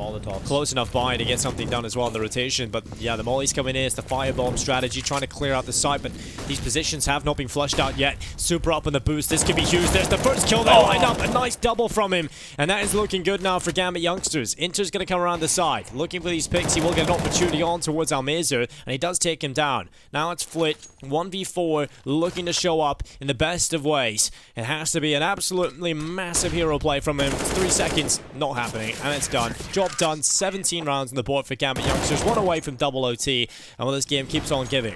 close enough by to get something done as well in the rotation. But yeah, the Molly's coming in. It's the firebomb strategy, trying to clear out the site. But these positions have not been flushed out yet. Super up on the boost. This could be huge. There's the first kill. They lined up. A nice double from him. And that is looking good now for Gambit youngsters. Inter's going to come around the side. Looking for these picks. He will get an opportunity on towards Almezer. And he does take him down. Now it's Flit. 1v4. Looking to show up in the best of ways. It has to be an absolutely massive hero play from him. 3 seconds. Not happening. And it's done. Job done. 17 rounds on the board for Gambit youngsters. 1 away from double OT. And well, this game keeps on giving.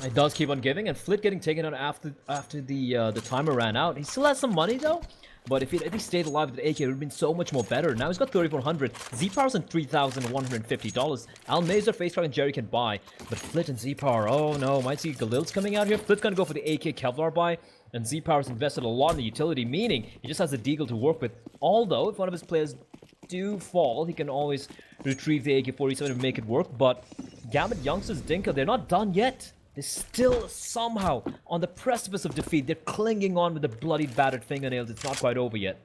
It does keep on giving, and Flit getting taken out after the timer ran out. He still has some money though, but if he stayed alive with the AK, it would have been so much more better. Now he's got 3,400. Z-Power's on $3,150. Almezer, FaceCrack, and Jerry can buy, but Flit and Z-Power, oh no, might see Galil's coming out here. Flit's gonna go for the AK Kevlar buy, and Z-Power's invested a lot in the utility, meaning he just has a deagle to work with. Although, if one of his players do fall, he can always retrieve the AK-47 and make it work, but Gambit youngsters, Dinka, they're not done yet. They're still somehow on the precipice of defeat. They're clinging on with the bloody battered fingernails. It's not quite over yet.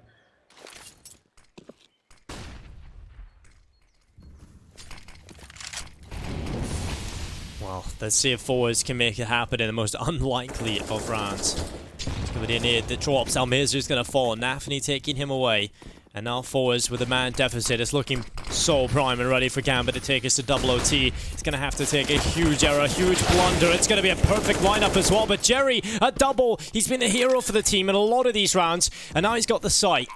Well, let's see if forZe can make it happen in the most unlikely of rounds. It's going to be near the drops. Almezer's going to fall. Nafani taking him away. And now forZe with a man deficit is looking so prime and ready for Gambit to take us to double OT. It's going to have to take a huge error, huge blunder. It's going to be a perfect lineup as well. But Jerry, a double. He's been the hero for the team in a lot of these rounds. And now he's got the sight.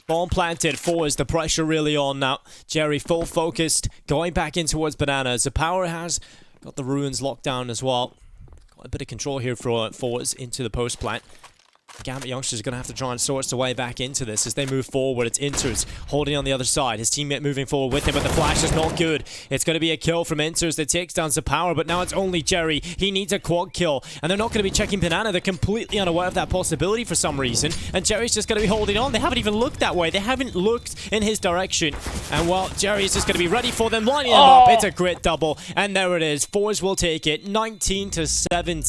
Bomb planted. forZe, the pressure really on now. Jerry full focused, going back in towards Bananas. The power has got the ruins locked down as well. Got a bit of control here for forZe into the post plant. Gambit youngsters are going to have to try and sort their way back into this as they move forward. It's Inters holding on the other side. His teammate moving forward with him, but the flash is not good. It's going to be a kill from Inters that takes down Power, but now it's only Jerry. He needs a quad kill, and they're not going to be checking Banana. They're completely unaware of that possibility for some reason, and Jerry's just going to be holding on. They haven't even looked that way. They haven't looked in his direction, and well, Jerry's just going to be ready for them, lining them up. It's a great double, and there it is. forZe will take it, 19-17.